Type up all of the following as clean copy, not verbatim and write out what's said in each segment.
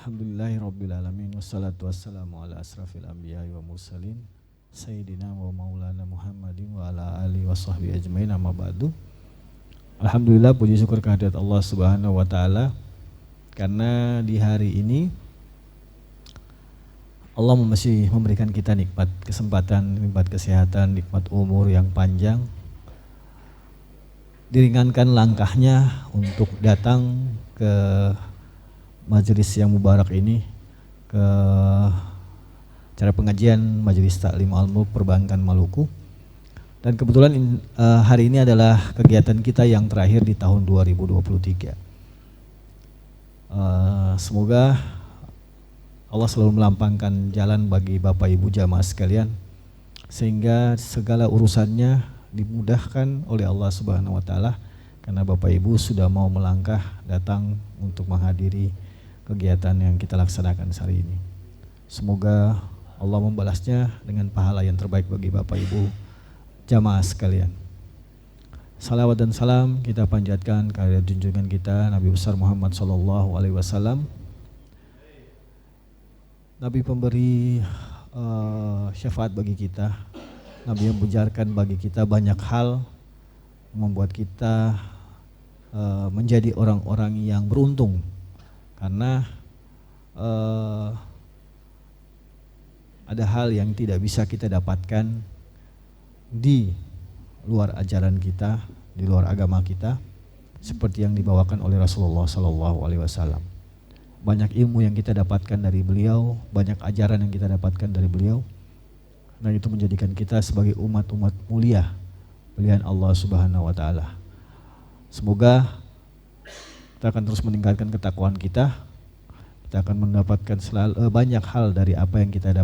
Alhamdulillahirrabbilalamin. Wassalatu wassalamu ala asrafil anbiya wa mursalin Sayyidina wa maulana Muhammadin wa ala alihi wa sahbihi ajmain, amma ba'du. Alhamdulillah, puji syukur kehadirat Allah subhanahu wa ta'ala, karena di hari ini Allah masih memberikan kita nikmat kesempatan, nikmat kesehatan, nikmat umur yang panjang, diringankan langkahnya untuk datang ke majelis yang mubarak ini, ke acara pengajian Majelis Taklim Al-Mulk Perbankan Maluku. Dan kebetulan hari ini adalah kegiatan kita yang terakhir di tahun 2023. Semoga Allah selalu melampangkan jalan bagi Bapak Ibu jamaah sekalian, sehingga segala urusannya dimudahkan oleh Allah Subhanahu wa taala, karena Bapak Ibu sudah mau melangkah datang untuk menghadiri kegiatan yang kita laksanakan hari ini. Semoga Allah membalasnya dengan pahala yang terbaik bagi Bapak Ibu jamaah sekalian. Salawat dan salam kita panjatkan kepada junjungan kita Nabi besar Muhammad SAW, Nabi pemberi syafaat bagi kita, Nabi yang mengajarkan bagi kita banyak hal, membuat kita menjadi orang-orang yang beruntung, karena ada hal yang tidak bisa kita dapatkan di luar ajaran kita, di luar agama kita, seperti yang dibawakan oleh Rasulullah SAW. Banyak ilmu yang kita dapatkan dari beliau, banyak ajaran yang kita dapatkan dari beliau. Nah, itu menjadikan kita sebagai umat-umat mulia pilihan Allah Subhanahu wa taala. Semoga kita akan terus meningkatkan ketakwaan kita. Kita akan mendapatkan banyak hal dari apa yang kita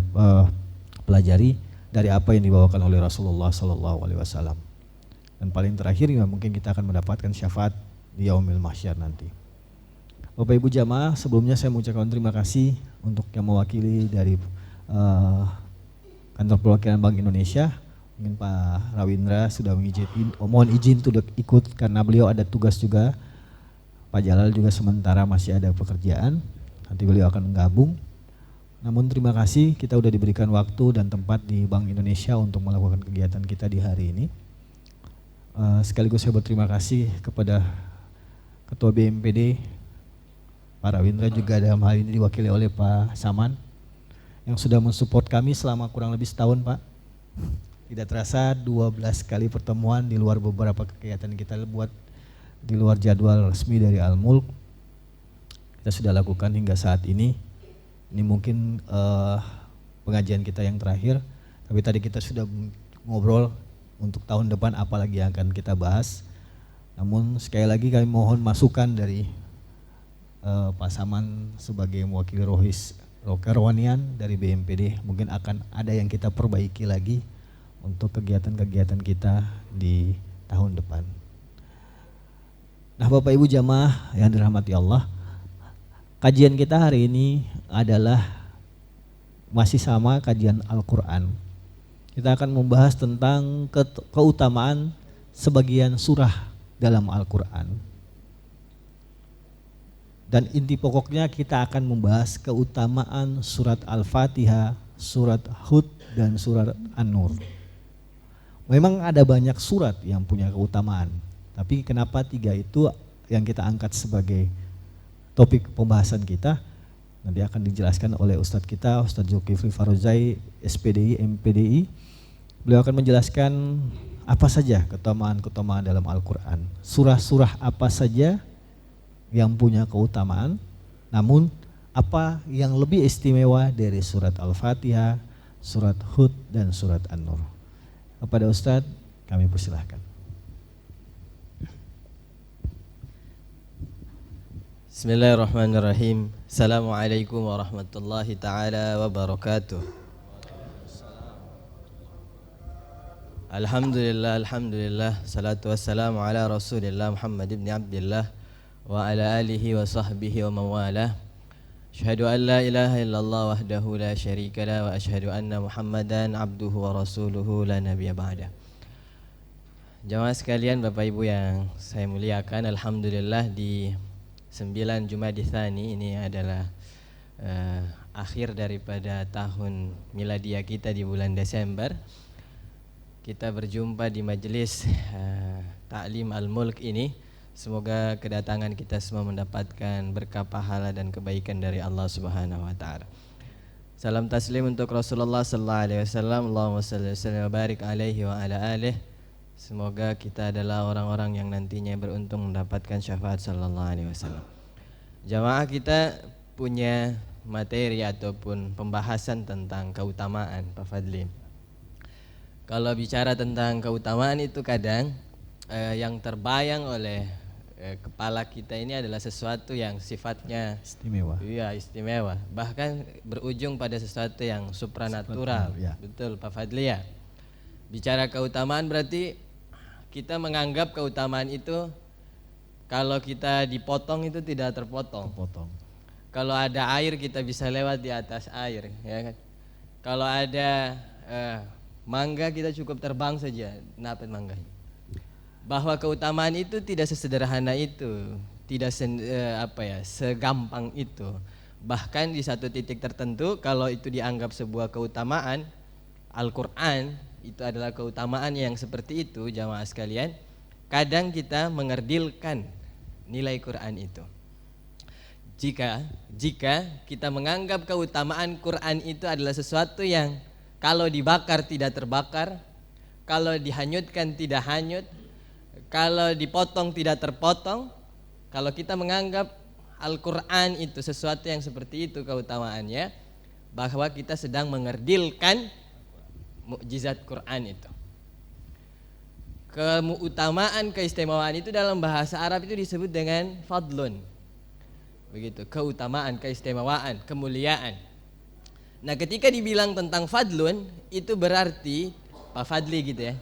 pelajari, dari apa yang dibawakan oleh Rasulullah SAW. Dan paling terakhir ya, mungkin kita akan mendapatkan syafaat di yaumil mahsyar nanti. Bapak Ibu jamaah, sebelumnya saya mengucapkan terima kasih untuk yang mewakili dari kantor perwakilan Bank Indonesia. Mungkin Pak Rawindra sudah mohon izin untuk ikut karena beliau ada tugas juga. Pak Jalal juga sementara masih ada pekerjaan, nanti beliau akan menggabung. Namun terima kasih, kita sudah diberikan waktu dan tempat di Bank Indonesia untuk melakukan kegiatan kita di hari ini. Sekaligus saya berterima kasih kepada Ketua BMPD, Pak Rawindra, juga dalam hal ini diwakili oleh Pak Saman, yang sudah mensupport kami selama kurang lebih setahun, Pak. Tidak terasa 12 kali pertemuan di luar beberapa kegiatan kita buat di luar jadwal resmi dari Al-Mulk. Kita sudah lakukan hingga saat ini. Ini mungkin pengajian kita yang terakhir, tapi tadi kita sudah ngobrol untuk tahun depan apalagi yang akan kita bahas. Namun sekali lagi kami mohon masukan dari Pak Saman sebagai mewakili Rohis-Rokerwanian dari BMPD, mungkin akan ada yang kita perbaiki lagi untuk kegiatan-kegiatan kita di tahun depan. Nah, Bapak Ibu jamaah yang dirahmati Allah, kajian kita hari ini adalah masih sama kajian Al-Quran. Kita akan membahas tentang keutamaan sebagian surah dalam Al-Quran. Dan inti pokoknya kita akan membahas keutamaan surat Al-Fatihah, surat Hud, dan surat An-Nur. Memang ada banyak surat yang punya keutamaan, tapi kenapa 3 itu yang kita angkat sebagai topik pembahasan kita, nanti akan dijelaskan oleh Ustadz kita, Ustadz Zulkifli Farozai, SPDI, MPDI. Beliau akan menjelaskan apa saja keutamaan-keutamaan dalam Al-Quran, surah-surah apa saja yang punya keutamaan, namun apa yang lebih istimewa dari surat Al-Fatihah, surat Hud, dan surat An-Nur. Kepada Ustadz kami persilahkan. Bismillahirrahmanirrahim. Assalamualaikum warahmatullahi ta'ala wabarakatuh. Alhamdulillah, salatu wassalamu ala Rasulillah Muhammad ibn Abdillah wa ala alihi wa sahbihi wa mawalah. Asyhadu an la ilaha illallah wahdahu la syarika la wa asyhadu anna Muhammadan abduhu wa rasuluhu la nabiyya ba'da. Jamaah sekalian, Bapak Ibu yang saya muliakan, alhamdulillah di 9 Jumadits Tsani ini adalah akhir daripada tahun miladiah kita di bulan Desember, kita berjumpa di majelis Ta'lim Al-Mulk ini. Semoga kedatangan kita semua mendapatkan berkah pahala dan kebaikan dari Allah Subhanahu wa taala. Salam taslim untuk Rasulullah sallallahu alaihi wasallam. Allahumma shalli wa sallim wa barik alaihi wa ala alihi. Semoga kita adalah orang-orang yang nantinya beruntung mendapatkan syafaat sallallahu alaihi wasallam. Jamaah, kita punya materi ataupun pembahasan tentang keutamaan, Pak Fadli. Kalau bicara tentang keutamaan itu kadang yang terbayang oleh kepala kita ini adalah sesuatu yang sifatnya Istimewa. Iya, istimewa. Bahkan berujung pada sesuatu yang supranatural. Ya. Betul, Pak Fadli ya. Bicara keutamaan berarti kita menganggap keutamaan itu kalau kita dipotong itu tidak terpotong. Potong. Kalau ada air kita bisa lewat di atas air, ya kan? Kalau ada mangga kita cukup terbang saja dapat mangganya. Bahwa keutamaan itu tidak sesederhana itu, tidak segampang itu. Bahkan di satu titik tertentu kalau itu dianggap sebuah keutamaan, Al-Qur'an itu adalah keutamaan yang seperti itu, jamaah sekalian. Kadang kita mengerdilkan nilai Quran itu. Jika kita menganggap keutamaan Quran itu adalah sesuatu yang kalau dibakar tidak terbakar, kalau dihanyutkan tidak hanyut, kalau dipotong tidak terpotong, kalau kita menganggap Al-Quran itu sesuatu yang seperti itu keutamaannya, bahwa kita sedang mengerdilkan mukjizat Quran itu. Keutamaan, keistimewaan itu dalam bahasa Arab itu disebut dengan fadlun. Begitu, keutamaan, keistimewaan, kemuliaan. Nah, ketika dibilang tentang fadlun, itu berarti Pak Fadli gitu ya,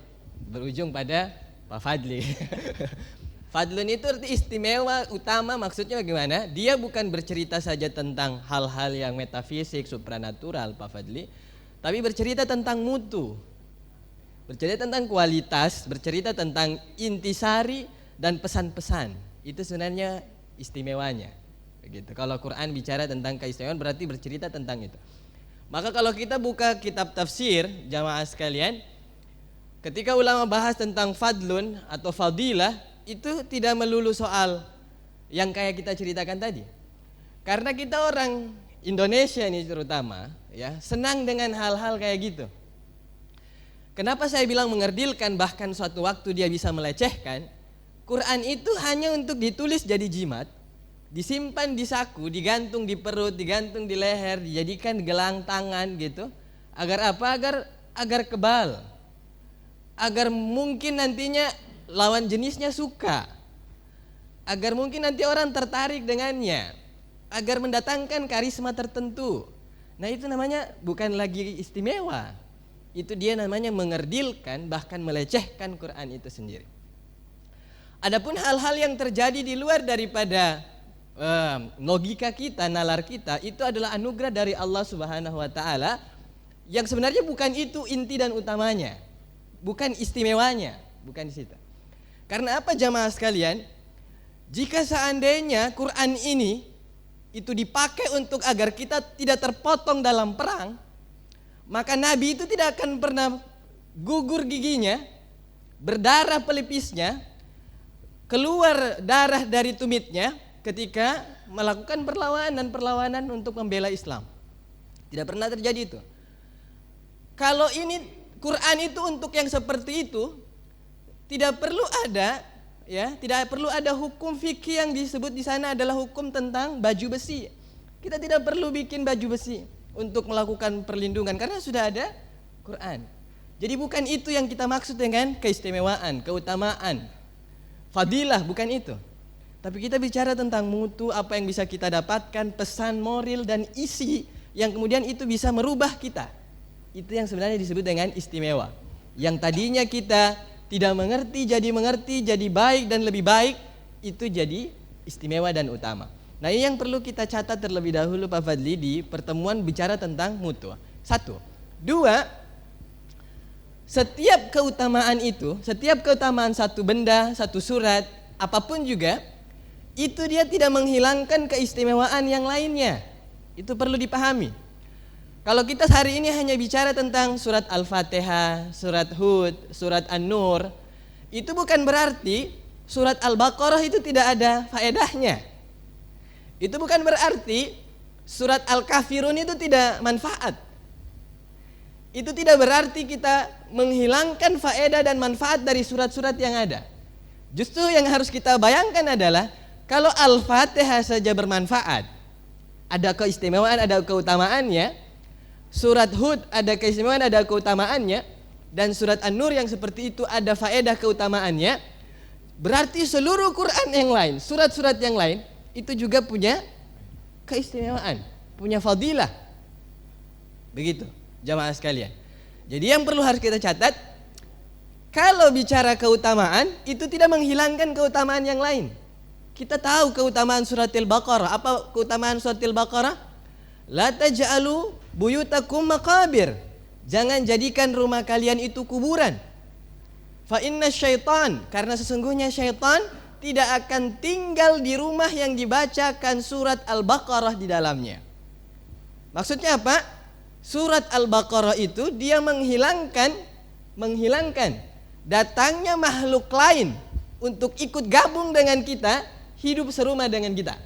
berujung pada Pak Fadli. Fadlun itu arti istimewa, utama, maksudnya bagaimana? Dia bukan bercerita saja tentang hal-hal yang metafisik, supranatural, Pak Fadli, tapi bercerita tentang mutu, bercerita tentang kualitas, bercerita tentang intisari dan pesan-pesan. Itu sebenarnya istimewanya. Begitu. Kalau Quran bicara tentang keistimewaan berarti bercerita tentang itu. Maka kalau kita buka kitab tafsir, jamaah sekalian, ketika ulama bahas tentang fadlun atau fadilah, itu tidak melulu soal yang kayak kita ceritakan tadi. Karena kita orang Indonesia ini terutama ya, senang dengan hal-hal kayak gitu. Kenapa saya bilang mengerdilkan, bahkan suatu waktu dia bisa melecehkan? Quran itu hanya untuk ditulis jadi jimat, disimpan di saku, digantung di perut, digantung di leher, dijadikan gelang tangan gitu. Agar apa? Agar kebal. Agar mungkin nantinya lawan jenisnya suka, agar mungkin nanti orang tertarik dengannya, agar mendatangkan karisma tertentu. Nah, itu namanya bukan lagi istimewa, itu dia namanya mengerdilkan, bahkan melecehkan Quran itu sendiri. Adapun hal-hal yang terjadi di luar daripada logika kita, nalar kita, itu adalah anugerah dari Allah Subhanahu wa taala yang sebenarnya bukan itu inti dan utamanya. Bukan istimewanya, bukan di situ. Karena apa, jamaah sekalian? Jika seandainya Quran ini itu dipakai untuk agar kita tidak terpotong dalam perang, maka Nabi itu tidak akan pernah gugur giginya, berdarah pelipisnya, keluar darah dari tumitnya ketika melakukan perlawanan untuk membela Islam. Tidak pernah terjadi itu. Kalau ini Quran itu untuk yang seperti itu, tidak perlu ada hukum fikih yang disebut di sana adalah hukum tentang baju besi. Kita tidak perlu bikin baju besi untuk melakukan perlindungan karena sudah ada Quran. Jadi bukan itu yang kita maksud dengan keistimewaan, keutamaan, fadilah, bukan itu. Tapi kita bicara tentang mutu, apa yang bisa kita dapatkan, pesan moral dan isi yang kemudian itu bisa merubah kita. Itu yang sebenarnya disebut dengan istimewa. Yang tadinya kita tidak mengerti, jadi baik dan lebih baik, itu jadi istimewa dan utama. Nah, ini yang perlu kita catat terlebih dahulu, Pak Fadli, di pertemuan bicara tentang mutu. 1. 2, setiap keutamaan itu, setiap keutamaan satu benda, satu surat, apapun juga, itu dia tidak menghilangkan keistimewaan yang lainnya. Itu perlu dipahami. Kalau kita hari ini hanya bicara tentang surat Al-Fatihah, surat Hud, surat An-Nur, itu bukan berarti surat Al-Baqarah itu tidak ada faedahnya. Itu bukan berarti surat Al-Kafirun itu tidak manfaat. Itu tidak berarti kita menghilangkan faedah dan manfaat dari surat-surat yang ada. Justru yang harus kita bayangkan adalah kalau Al-Fatihah saja bermanfaat, ada keistimewaan, ada keutamaannya. Surat Hud ada keistimewaan, ada keutamaannya. Dan surat An-Nur yang seperti itu ada faedah keutamaannya. Berarti seluruh Quran yang lain, surat-surat yang lain itu juga punya keistimewaan, punya fadilah. Begitu jamaah sekalian. Jadi yang perlu harus kita catat, kalau bicara keutamaan itu tidak menghilangkan keutamaan yang lain. Kita tahu keutamaan surat Al-Baqarah. Apa keutamaan surat Al-Baqarah? La taj'alu buyutakum maqabir. Jangan jadikan rumah kalian itu kuburan. Fa inna syaitan, karena sesungguhnya syaitan tidak akan tinggal di rumah yang dibacakan surat Al-Baqarah di dalamnya. Maksudnya apa? Surat Al-Baqarah itu dia menghilangkan datangnya makhluk lain untuk ikut gabung dengan kita, hidup serumah dengan kita.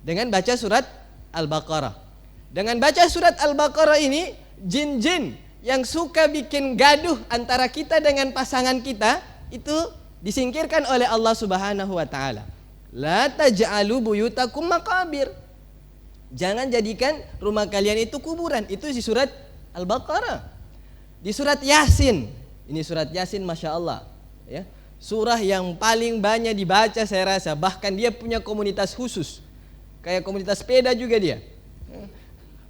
Dengan baca surat Al-Baqarah. Dengan baca surat Al-Baqarah ini, jin-jin yang suka bikin gaduh antara kita dengan pasangan kita itu disingkirkan oleh Allah Subhanahu wa taala. La taj'alu buyutakum maqabir. Jangan jadikan rumah kalian itu kuburan. Itu di surat Al-Baqarah. Di surat Yasin. Ini surat Yasin, Masya Allah, ya. Surah yang paling banyak dibaca saya rasa. Bahkan dia punya komunitas khusus. Kayak komunitas sepeda juga dia.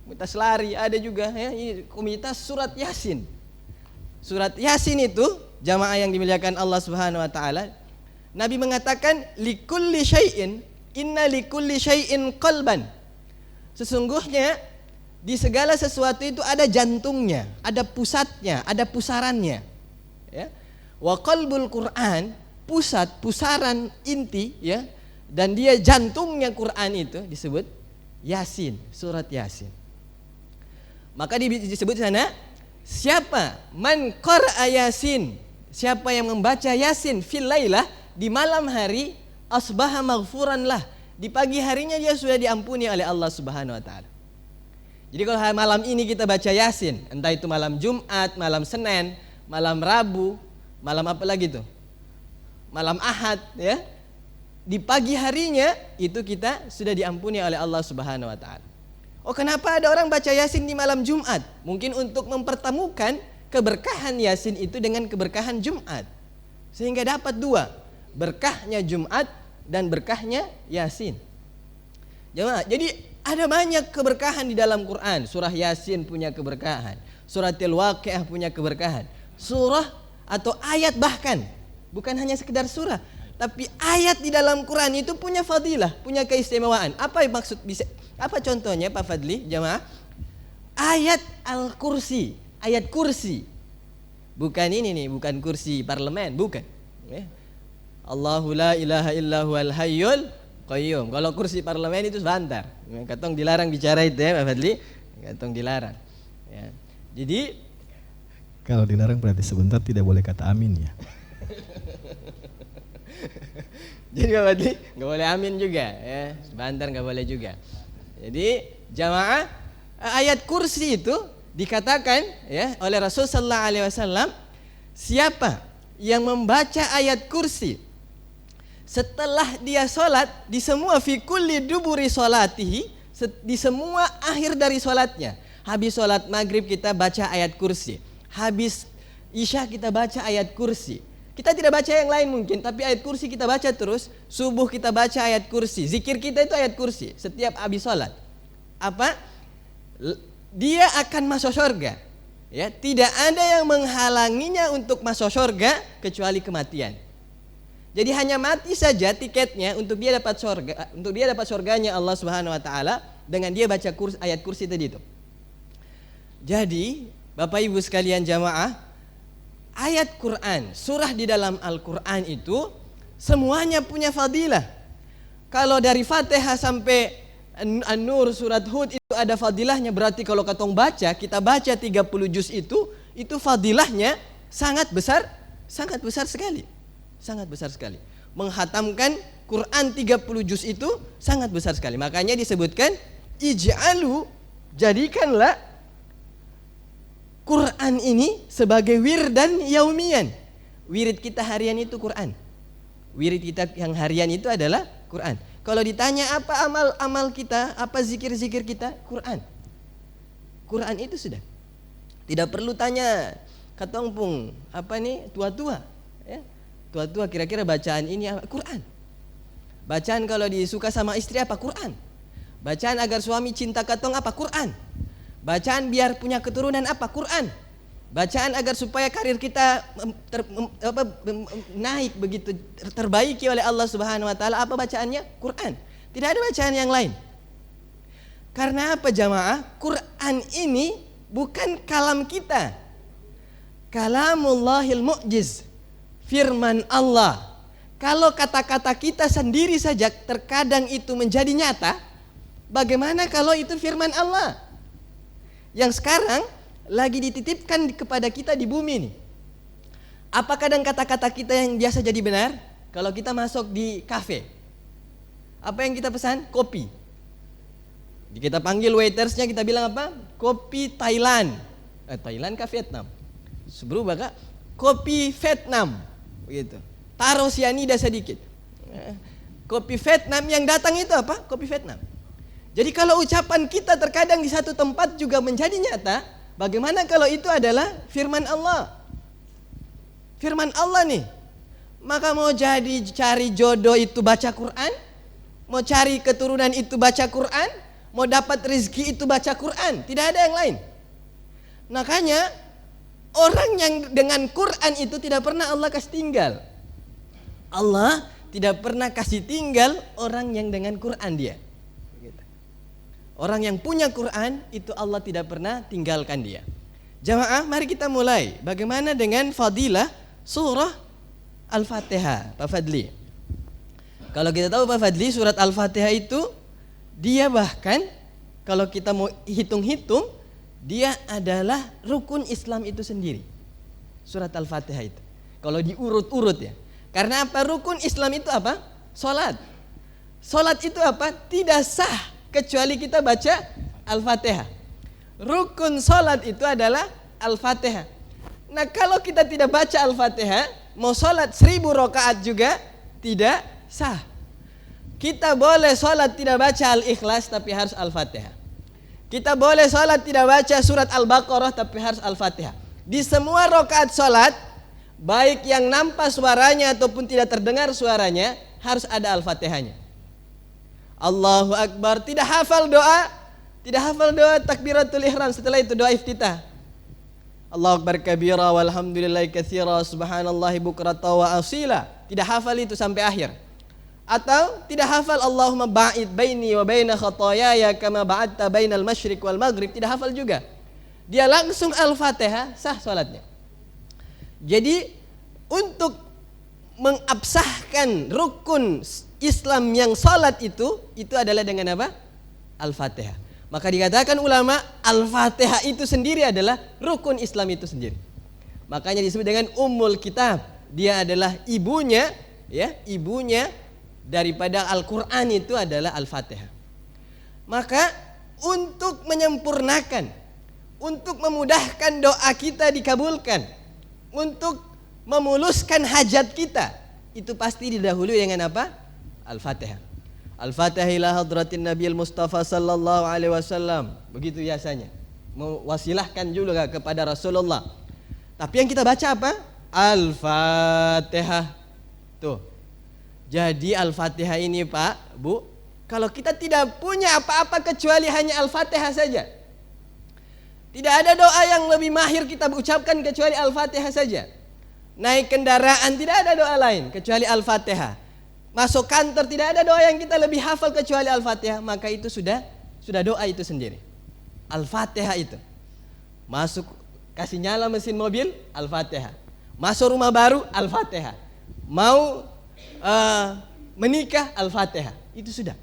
Komunitas lari ada juga, ya. Ini komunitas surat Yasin. Surat Yasin itu, jamaah yang dimuliakan Allah Subhanahu wa taala, Nabi mengatakan likulli syai'in inna likulli syai'in qalban. Sesungguhnya di segala sesuatu itu ada jantungnya, ada pusatnya, ada pusarannya, ya. Wa qalbul Quran, pusat, pusaran inti, ya, dan dia jantungnya Quran itu disebut Yasin, surat Yasin. Maka disebut di sana, siapa man qara'a Yasin, siapa yang membaca Yasin fil lailah, di malam hari, asbaha maghfuran lah, di pagi harinya dia sudah diampuni oleh Allah Subhanahu wa taala. Jadi kalau malam ini kita baca Yasin, entah itu malam Jumat, malam Senin, malam Rabu, malam apa lagi tuh? Malam Ahad, ya. Di pagi harinya itu kita sudah diampuni oleh Allah Subhanahu wa taala. Oh, kenapa ada orang baca Yasin di malam Jumat? Mungkin untuk mempertemukan keberkahan Yasin itu dengan keberkahan Jumat. Sehingga dapat dua, berkahnya Jumat dan berkahnya Yasin. Jemaah, jadi ada banyak keberkahan di dalam Quran. Surah Yasin punya keberkahan, Surah Al-Waqiah punya keberkahan. Surah atau ayat bahkan, bukan hanya sekedar surah, tapi ayat di dalam Quran itu punya fadilah, punya keistimewaan. Apa maksud bisa? Apa contohnya Pak Fadli, jemaah? Ayat Al-Kursi, ayat kursi. Bukan ini nih, bukan kursi parlemen, bukan. Ya. Allahu la ilaha illahu al hayyul qayyum. Kalau kursi parlemen itu sebentar. Katong dilarang bicara itu, ya Pak Fadli. Katong dilarang. Ya. Jadi kalau dilarang berarti sebentar tidak boleh kata amin, ya. Jadi Pak Fadli nggak boleh amin juga, ya. Sebentar nggak boleh juga. Jadi jamaah, ayat kursi itu dikatakan, ya, oleh Rasul sallallahu alaihi wasallam, siapa yang membaca ayat kursi setelah dia sholat, di semua fi kulli duburi sholatihi, di semua akhir dari sholatnya. Habis sholat maghrib kita baca ayat kursi, habis isya kita baca ayat kursi. Kita tidak baca yang lain mungkin, tapi ayat kursi kita baca terus. Subuh kita baca ayat kursi. Zikir kita itu ayat kursi setiap habis sholat. Apa? Dia akan masuk surga. Ya, tidak ada yang menghalanginya untuk masuk surga kecuali kematian. Jadi hanya mati saja tiketnya untuk dia dapat surga, untuk dia dapat surganya Allah Subhanahu wa taala dengan dia baca ayat kursi tadi itu. Jadi, Bapak Ibu sekalian jamaah, ayat Quran, surah di dalam Al-Quran itu semuanya punya fadilah. Kalau dari Fatihah sampai An-Nur, surat Hud itu ada fadilahnya. Berarti kalau katong baca, kita baca 30 juz itu fadilahnya sangat besar sekali. Sangat besar sekali. Menghatamkan Quran 30 juz itu sangat besar sekali. Makanya disebutkan ij'alu, jadikanlah Quran ini sebagai wirdan yaumian. Wirid kita harian itu Quran. Wirid kita yang harian itu adalah Quran. Kalau ditanya apa amal kita, apa zikir-zikir kita, Quran. Quran itu sudah. Tidak perlu tanya katong pung apa nih tua-tua, ya. Tua-tua kira-kira bacaan ini apa? Quran. Bacaan kalau disuka sama istri apa? Quran. Bacaan agar suami cinta katong apa? Quran. Bacaan biar punya keturunan apa? Quran. Bacaan agar supaya karir kita naik begitu, terbaiki oleh Allah Subhanahu wa taala, apa bacaannya? Quran. Tidak ada bacaan yang lain. Karena apa jamaah? Quran ini bukan kalam kita. Kalamullahil mu'jiz. Firman Allah. Kalau kata-kata kita sendiri saja terkadang itu menjadi nyata, bagaimana kalau itu firman Allah? Yang sekarang lagi dititipkan kepada kita di bumi nih. Apa kadang kata-kata kita yang biasa jadi benar? Kalau kita masuk di kafe, apa yang kita pesan? Kopi. Kita panggil waitersnya, kita bilang apa? Kopi Thailand. Thailand kah Vietnam? Berubah kah? Kopi Vietnam. Begitu. Taruh sianida sedikit. Kopi Vietnam, yang datang itu apa? Kopi Vietnam. Jadi kalau ucapan kita terkadang di satu tempat juga menjadi nyata, bagaimana kalau itu adalah firman Allah? Firman Allah nih. Maka mau jadi cari jodoh itu baca Quran, mau cari keturunan itu baca Quran, mau dapat rezeki itu baca Quran, tidak ada yang lain. Makanya orang yang dengan Quran itu tidak pernah Allah kasih tinggal. Allah tidak pernah kasih tinggal orang yang dengan Quran dia. Orang yang punya Quran itu Allah tidak pernah tinggalkan dia. Jamaah, mari kita mulai. Bagaimana dengan fadilah surah Al-Fatihah, Pak Fadli? Kalau kita tahu Pak Fadli, surat Al-Fatihah itu dia bahkan kalau kita mau hitung-hitung, dia adalah rukun Islam itu sendiri. Surat Al-Fatihah itu. Kalau diurut-urut ya. Karena apa? Rukun Islam itu apa? Salat. Salat itu apa? Tidak sah kecuali kita baca Al-Fatihah. Rukun salat itu adalah Al-Fatihah. Nah, kalau kita tidak baca Al-Fatihah, mau salat 1000 rakaat juga tidak sah. Kita boleh salat tidak baca Al-Ikhlas tapi harus Al-Fatihah. Kita boleh salat tidak baca surat Al-Baqarah tapi harus Al-Fatihah. Di semua rakaat salat, baik yang nampak suaranya ataupun tidak terdengar suaranya, harus ada Al-Fatihahnya. Allahu Akbar, tidak hafal doa takbiratul ihram, setelah itu doa iftitah. Allahu Akbar kabira walhamdulillahi katsira subhanallahi bukrata wa asila. Tidak hafal itu sampai akhir. Atau tidak hafal Allahumma ba'id baini wa baina khataayaya kama ba'adta bainal masyriq wal maghrib, tidak hafal juga. Dia langsung Al-Fatihah, sah salatnya. Jadi untuk mengabsahkan rukun Islam yang salat itu adalah dengan apa? Al-Fatihah. Maka dikatakan ulama, Al-Fatihah itu sendiri adalah rukun Islam itu sendiri. Makanya disebut dengan Ummul Kitab. Dia adalah ibunya, ya, ibunya daripada Al-Qur'an itu adalah Al-Fatihah. Maka untuk menyempurnakan, untuk memudahkan doa kita dikabulkan, untuk memuluskan hajat kita, itu pasti didahului dengan apa? Al-Fatihah. Al-Fatihah ila hadratin Nabiul Mustafa sallallahu alaihi wasallam. Begitu biasanya. Mewasilahkan juga kepada Rasulullah. Tapi yang kita baca apa? Al-Fatihah. Tuh. Jadi Al-Fatihah ini Pak, Bu, kalau kita tidak punya apa-apa kecuali hanya Al-Fatihah saja. Tidak ada doa yang lebih mahir kita ucapkan kecuali Al-Fatihah saja. Naik kendaraan tidak ada doa lain kecuali Al-Fatihah. Masuk kantor tidak ada doa yang kita lebih hafal kecuali Al-Fatihah. Maka itu sudah doa itu sendiri. Al-Fatihah itu. Masuk kasih nyala mesin mobil, Al-Fatihah. Masuk rumah baru, Al-Fatihah. Mau menikah, Al-Fatihah. Itu sudah.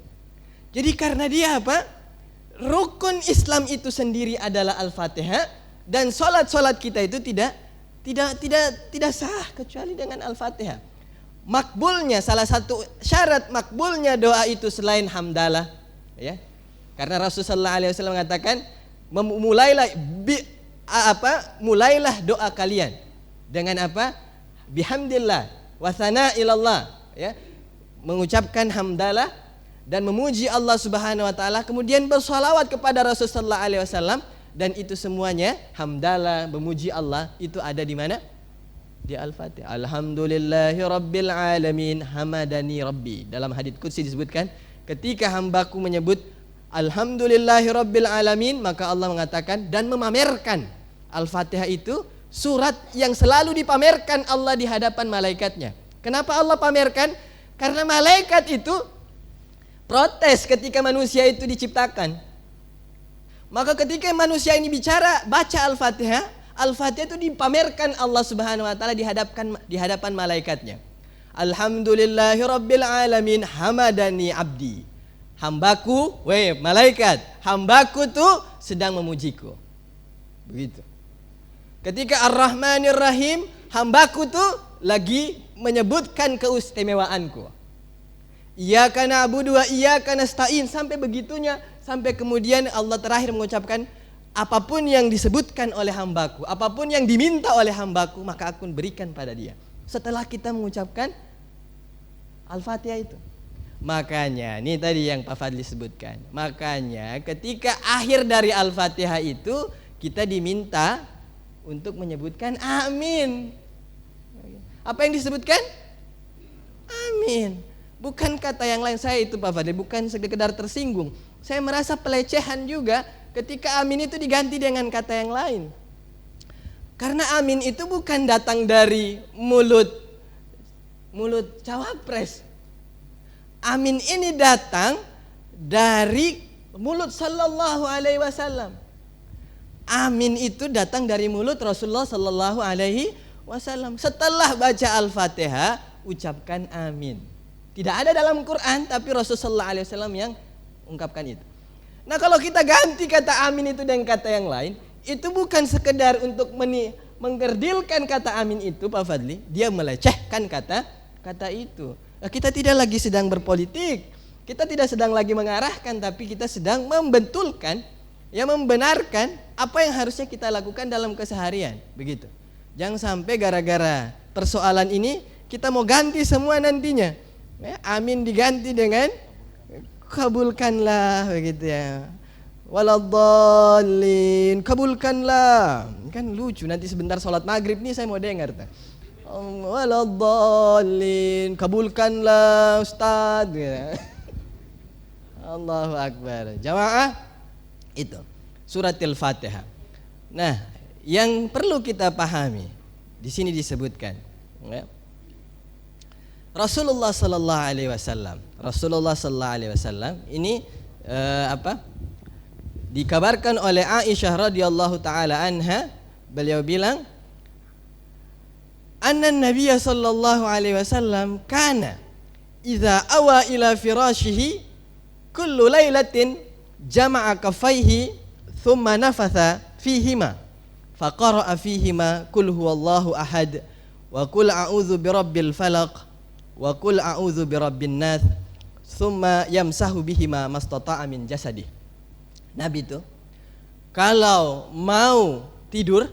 Jadi karena dia apa? Rukun Islam itu sendiri adalah Al-Fatihah, dan solat kita itu tidak sah kecuali dengan Al-Fatihah. Makbulnya, salah satu syarat makbulnya doa itu selain hamdalah, ya. Karena Rasulullah SAW mengatakan, mulailah doa kalian dengan apa? Bihamdillah wa tsanailallah, ya. Mengucapkan hamdalah dan memuji Allah Subhanahu wa taala, kemudian bersolawat kepada Rasulullah SAW, dan itu semuanya hamdalah, memuji Allah itu ada di mana? Di Al-Fatihah. Alhamdulillahi rabbil alamin hamadani rabbi. Dalam hadits qudsi disebutkan, ketika hambaku menyebut alhamdulillahi rabbil alamin, maka Allah mengatakan dan memamerkan. Al-Fatihah itu surat yang selalu dipamerkan Allah di hadapan malaikatnya. Kenapa Allah pamerkan? Karena malaikat itu protes ketika manusia itu diciptakan. Maka ketika manusia ini bicara, baca Al-Fatihah, Al-Fatihah itu dipamerkan Allah Subhanahu wa taala di hadapan malaikatnya. Alhamdulillahi rabbil alamin hamadani abdi. Hambaku, malaikat, hambaku tuh sedang memujiku. Begitu. Ketika Ar-Rahmanir Rahim, hambaku tuh lagi menyebutkan keistimewaanku. Iyyaka na'budu wa iyyaka nasta'in, sampai begitunya, sampai kemudian Allah terakhir mengucapkan, apapun yang disebutkan oleh hambaku, apapun yang diminta oleh hambaku, maka aku berikan pada dia. Setelah kita mengucapkan Al-Fatihah itu. Makanya, ini tadi yang Pak Fadli sebutkan. Makanya ketika akhir dari Al-Fatihah itu, kita diminta untuk menyebutkan amin. Apa yang disebutkan? Amin. Bukan kata yang lain. Saya itu Pak Fadli, bukan sekedar tersinggung. Saya merasa pelecehan juga ketika amin itu diganti dengan kata yang lain. Karena amin itu bukan datang dari mulut cawapres. Amin ini datang dari mulut sallallahu alaihi wasallam. Amin itu datang dari mulut Rasulullah sallallahu alaihi wasallam. Setelah baca Al-Fatihah, ucapkan amin. Tidak ada dalam Quran, tapi Rasulullah sallallahu alaihi wasallam yang ungkapkan itu. Nah, kalau kita ganti kata amin itu dengan kata yang lain, itu bukan sekedar untuk menggerdilkan kata amin itu, Pak Fadli, dia melecehkan kata itu. Nah, kita tidak lagi sedang berpolitik, kita tidak sedang lagi mengarahkan, tapi kita sedang membentulkan, membenarkan apa yang harusnya kita lakukan dalam keseharian, begitu. Jangan sampai gara-gara persoalan ini kita mau ganti semua nantinya. Amin diganti dengan kabulkanlah, begitu ya. Waladhdallin, kabulkanlah. Kan lucu, nanti sebentar sholat maghrib nih saya mau dengar. Waladhdallin, kabulkanlah Ustaz. Allahu Akbar. Jamaah, itu surat Al-Fatihah. Nah, yang perlu kita pahami di sini disebutkan, ya, Rasulullah sallallahu alaihi wasallam ini dikabarkan oleh Aisyah radhiyallahu taala anha, beliau bilang, anna Nabiy sallallahu alaihi wasallam kana idza awa ila firashihi kullu lailatin jama'a kaffaihi thumma nafatha fihima faqara'a fihima qul huwallahu ahad wa qul a'udzu birabbil falaq wa qul a'udzu birabbin nas thumma yamsahu bihima mastata'a min jasadi. Nabi itu kalau mau tidur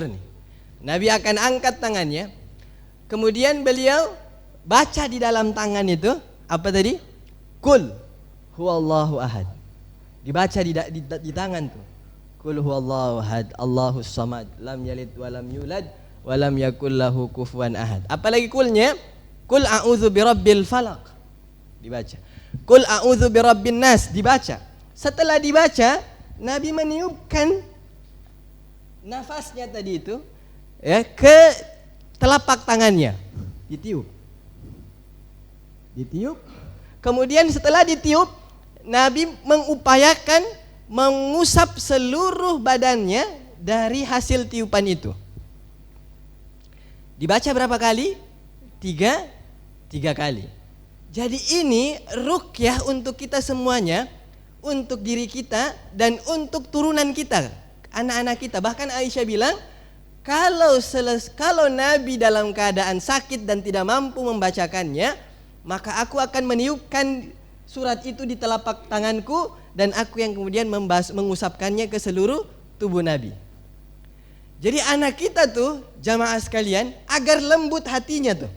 nih, Nabi akan angkat tangannya, kemudian beliau baca di dalam tangan itu apa tadi? Qul huwallahu ahad. Dibaca di tangan tuh. Qul huwallahu ahad, Allahus samad, lam yalid wa lam yulad wa lam yakul lahu kufuwan ahad. Apalagi kulnya, qul a'udzu birabbil falaq. Dibaca. Qul a'udzu birabbin nas, dibaca. Setelah dibaca, Nabi meniupkan nafasnya tadi itu, ya, ke telapak tangannya. Ditiup. Kemudian setelah ditiup, Nabi mengupayakan mengusap seluruh badannya dari hasil tiupan itu. Dibaca berapa kali? Tiga kali. Jadi ini ruqyah untuk kita semuanya, untuk diri kita dan untuk turunan kita, anak-anak kita. Bahkan Aisyah bilang, kalau Nabi dalam keadaan sakit dan tidak mampu membacakannya, maka aku akan meniupkan surat itu di telapak tanganku dan aku yang kemudian mengusapkannya ke seluruh tubuh Nabi. Jadi anak kita tuh, jamaah sekalian, agar lembut hatinya tuh,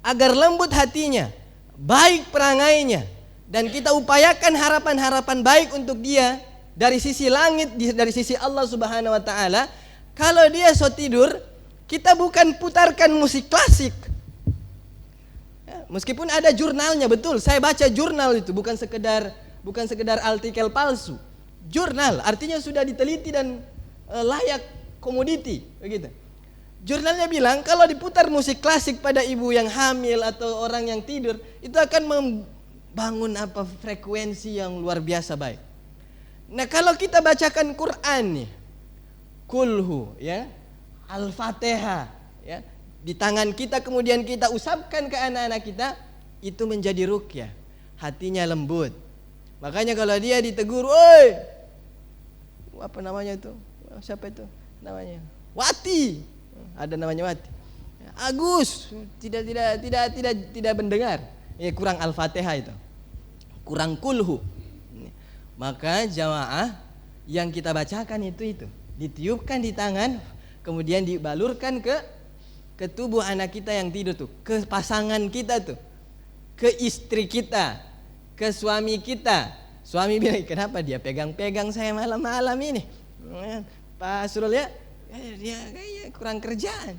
agar lembut hatinya, baik perangainya, dan kita upayakan harapan-harapan baik untuk dia dari sisi langit, dari sisi Allah Subhanahu wa taala. Kalau dia so tidur, kita bukan putarkan musik klasik. Ya, meskipun ada jurnalnya, betul, saya baca jurnal itu, bukan sekedar artikel palsu. Jurnal artinya sudah diteliti dan layak komoditi, begitu. Jurnalnya bilang kalau diputar musik klasik pada ibu yang hamil atau orang yang tidur, itu akan membangun frekuensi yang luar biasa baik. Nah, kalau kita bacakan Quran nih, kulhu ya, Al-Fatihah ya, di tangan kita kemudian kita usapkan ke anak-anak kita, itu menjadi ruqyah. Hatinya lembut. Makanya kalau dia ditegur, "Oi, apa namanya itu? Siapa itu namanya? Wati." Ada namanya Wati. Agus, tidak mendengar. Ya, kurang Al-Fatihah itu. Kurang kulhu. Maka jamaah yang kita bacakan itu ditiupkan di tangan, kemudian dibalurkan ke tubuh anak kita yang tidur tuh, ke pasangan kita tuh, ke istri kita, ke suami kita. Suami bilang, "Kenapa dia pegang-pegang saya malam-malam ini?" Pak Surul ya, dia kayaknya kurang kerjaan,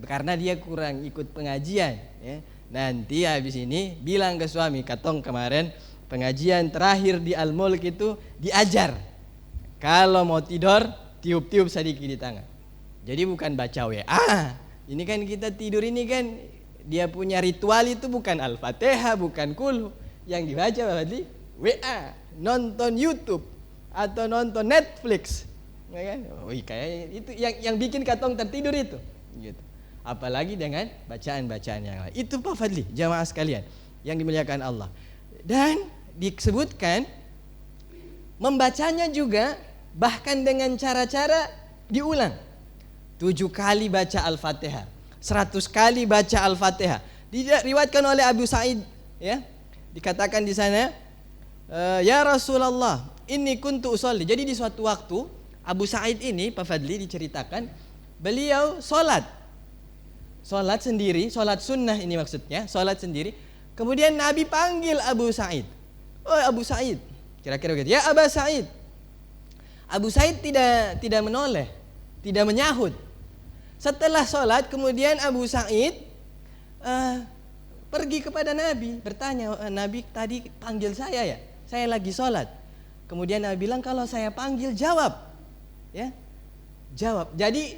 karena dia kurang ikut pengajian ya. Nanti habis ini bilang ke suami, "Katong kemarin pengajian terakhir di Al-Mulk itu diajar, kalau mau tidur tiup-tiup sedikit di tangan." Jadi bukan baca WA. Ini kan kita tidur ini kan dia punya ritual itu bukan Al-Fatihah, bukan kulhu. Yang dibaca berarti WA, nonton YouTube atau nonton Netflix. Ya kan? Kayaknya itu yang bikin katong tertidur itu. Gitu. Apalagi dengan bacaan-bacaan yang lain. Itu Pak Fadli, jamaah sekalian yang dimuliakan Allah. Dan disebutkan membacanya juga bahkan dengan cara-cara diulang. 7 kali baca Al-Fatihah, 100 kali baca Al-Fatihah. Diriwayatkan oleh Abu Sa'id ya. Dikatakan di sana, "Ya Rasulullah, inni kuntu usolli." Jadi di suatu waktu Abu Sa'id ini, Pak Fadli, diceritakan beliau sholat sendiri, sholat sunnah ini maksudnya, sholat sendiri. Kemudian Nabi panggil Abu Sa'id, "Oh Abu Sa'id," kira-kira begitu. "Ya Abu Sa'id." Abu Sa'id tidak menoleh, tidak menyahut. Setelah sholat kemudian Abu Sa'id pergi kepada Nabi, bertanya, "Nabi tadi panggil saya ya? Saya lagi sholat." Kemudian Nabi bilang, "Kalau saya panggil jawab." Ya, jawab. Jadi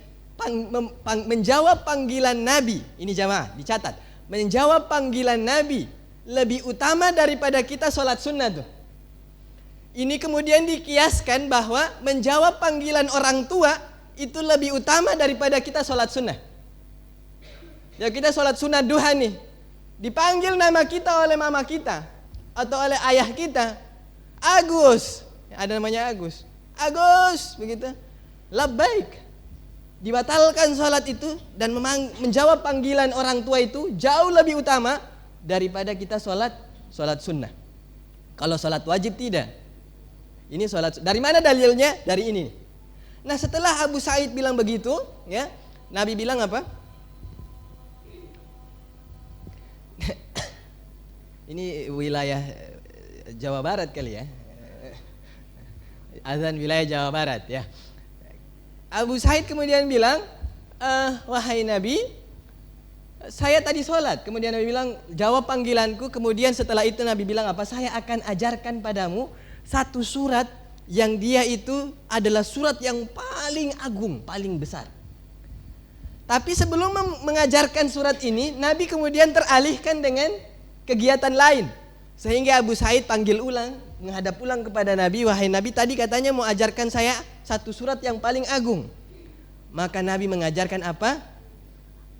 menjawab panggilan Nabi, ini jamaah dicatat, menjawab panggilan Nabi lebih utama daripada kita sholat sunnah tuh. Ini kemudian dikiaskan bahwa menjawab panggilan orang tua itu lebih utama daripada kita sholat sunnah. Ya, kita sholat sunnah duha nih, dipanggil nama kita oleh mama kita atau oleh ayah kita, "Agus," ada namanya Agus, "Agus," begitu, labbaik. Dibatalkan sholat itu dan menjawab panggilan orang tua itu jauh lebih utama daripada kita sholat sunnah. Kalau sholat wajib tidak. Ini sholat. Dari mana dalilnya? Dari ini. Nah, setelah Abu Sa'id bilang begitu, ya, Nabi bilang apa? Ini wilayah Jawa Barat kali ya. Azan wilayah Jawa Barat ya. Abu Sa'id kemudian bilang, "Wahai Nabi, saya tadi sholat." Kemudian Nabi bilang, "Jawab panggilanku." Kemudian setelah itu Nabi bilang apa? "Saya akan ajarkan padamu satu surat yang dia itu adalah surat yang paling agung, paling besar." Tapi sebelum mengajarkan surat ini, Nabi kemudian teralihkan dengan kegiatan lain. Sehingga Abu Sa'id panggil ulang, menghadap ulang kepada Nabi, "Wahai Nabi, tadi katanya mau ajarkan saya satu surat yang paling agung." Maka Nabi mengajarkan apa?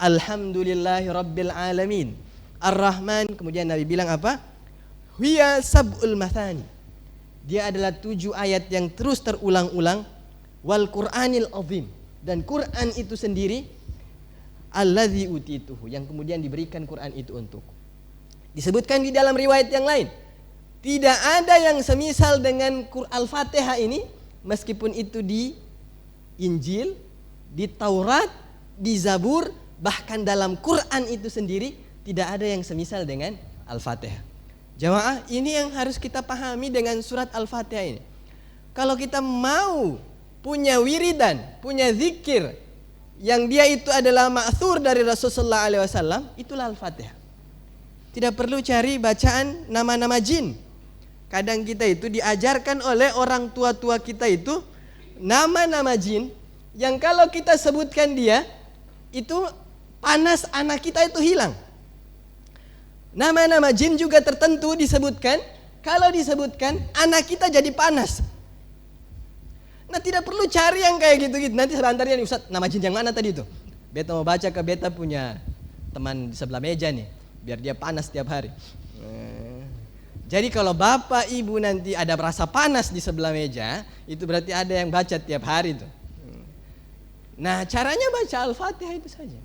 "Alhamdulillahi Rabbil Alamin, Ar-Rahman, kemudian Nabi bilang apa? Hiya sab'ul mathani. Dia adalah 7 ayat yang terus terulang-ulang. Wal Qur'anil azim, dan Quran itu sendiri alladzi utituhu, yang kemudian diberikan Quran itu untuk. Disebutkan di dalam riwayat yang lain, tidak ada yang semisal dengan Al-Fatihah ini, meskipun itu di Injil, di Taurat, di Zabur, bahkan dalam Quran itu sendiri tidak ada yang semisal dengan Al-Fatihah. Jamaah, ini yang harus kita pahami dengan surat Al-Fatihah ini. Kalau kita mau punya wiridan, punya zikir yang dia itu adalah ma'thur dari Rasulullah SAW, itulah Al-Fatihah. Tidak perlu cari bacaan nama-nama jin. Kadang kita itu diajarkan oleh orang tua-tua kita itu nama-nama jin yang kalau kita sebutkan dia itu panas anak kita itu hilang. Nama-nama jin juga tertentu disebutkan, kalau disebutkan anak kita jadi panas. Nah, tidak perlu cari yang kayak gitu-gitu. Nanti sebentar ya nih Ustaz, nama jin yang mana tadi itu? Beta mau baca ke beta punya teman di sebelah meja nih, biar dia panas tiap hari. Jadi kalau bapak ibu nanti ada rasa panas di sebelah meja, itu berarti ada yang baca tiap hari tuh. Nah, caranya baca Al-Fatihah itu saja.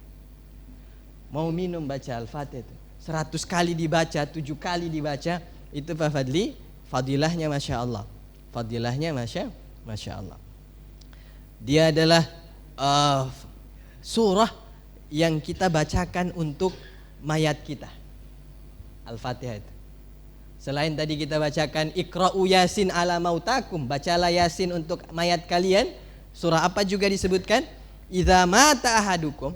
Mau minum baca Al-Fatihah itu 100 kali dibaca, 7 kali dibaca, itu Pak Fadli, fadilahnya Masya Allah. Fadilahnya Masya Allah. Dia adalah surah yang kita bacakan untuk mayat kita. Al-Fatihah itu. Selain tadi kita bacakan Iqra'u Yasin ala mautakum, bacalah Yasin untuk mayat kalian. Surah apa juga disebutkan? Idza mata ahadukum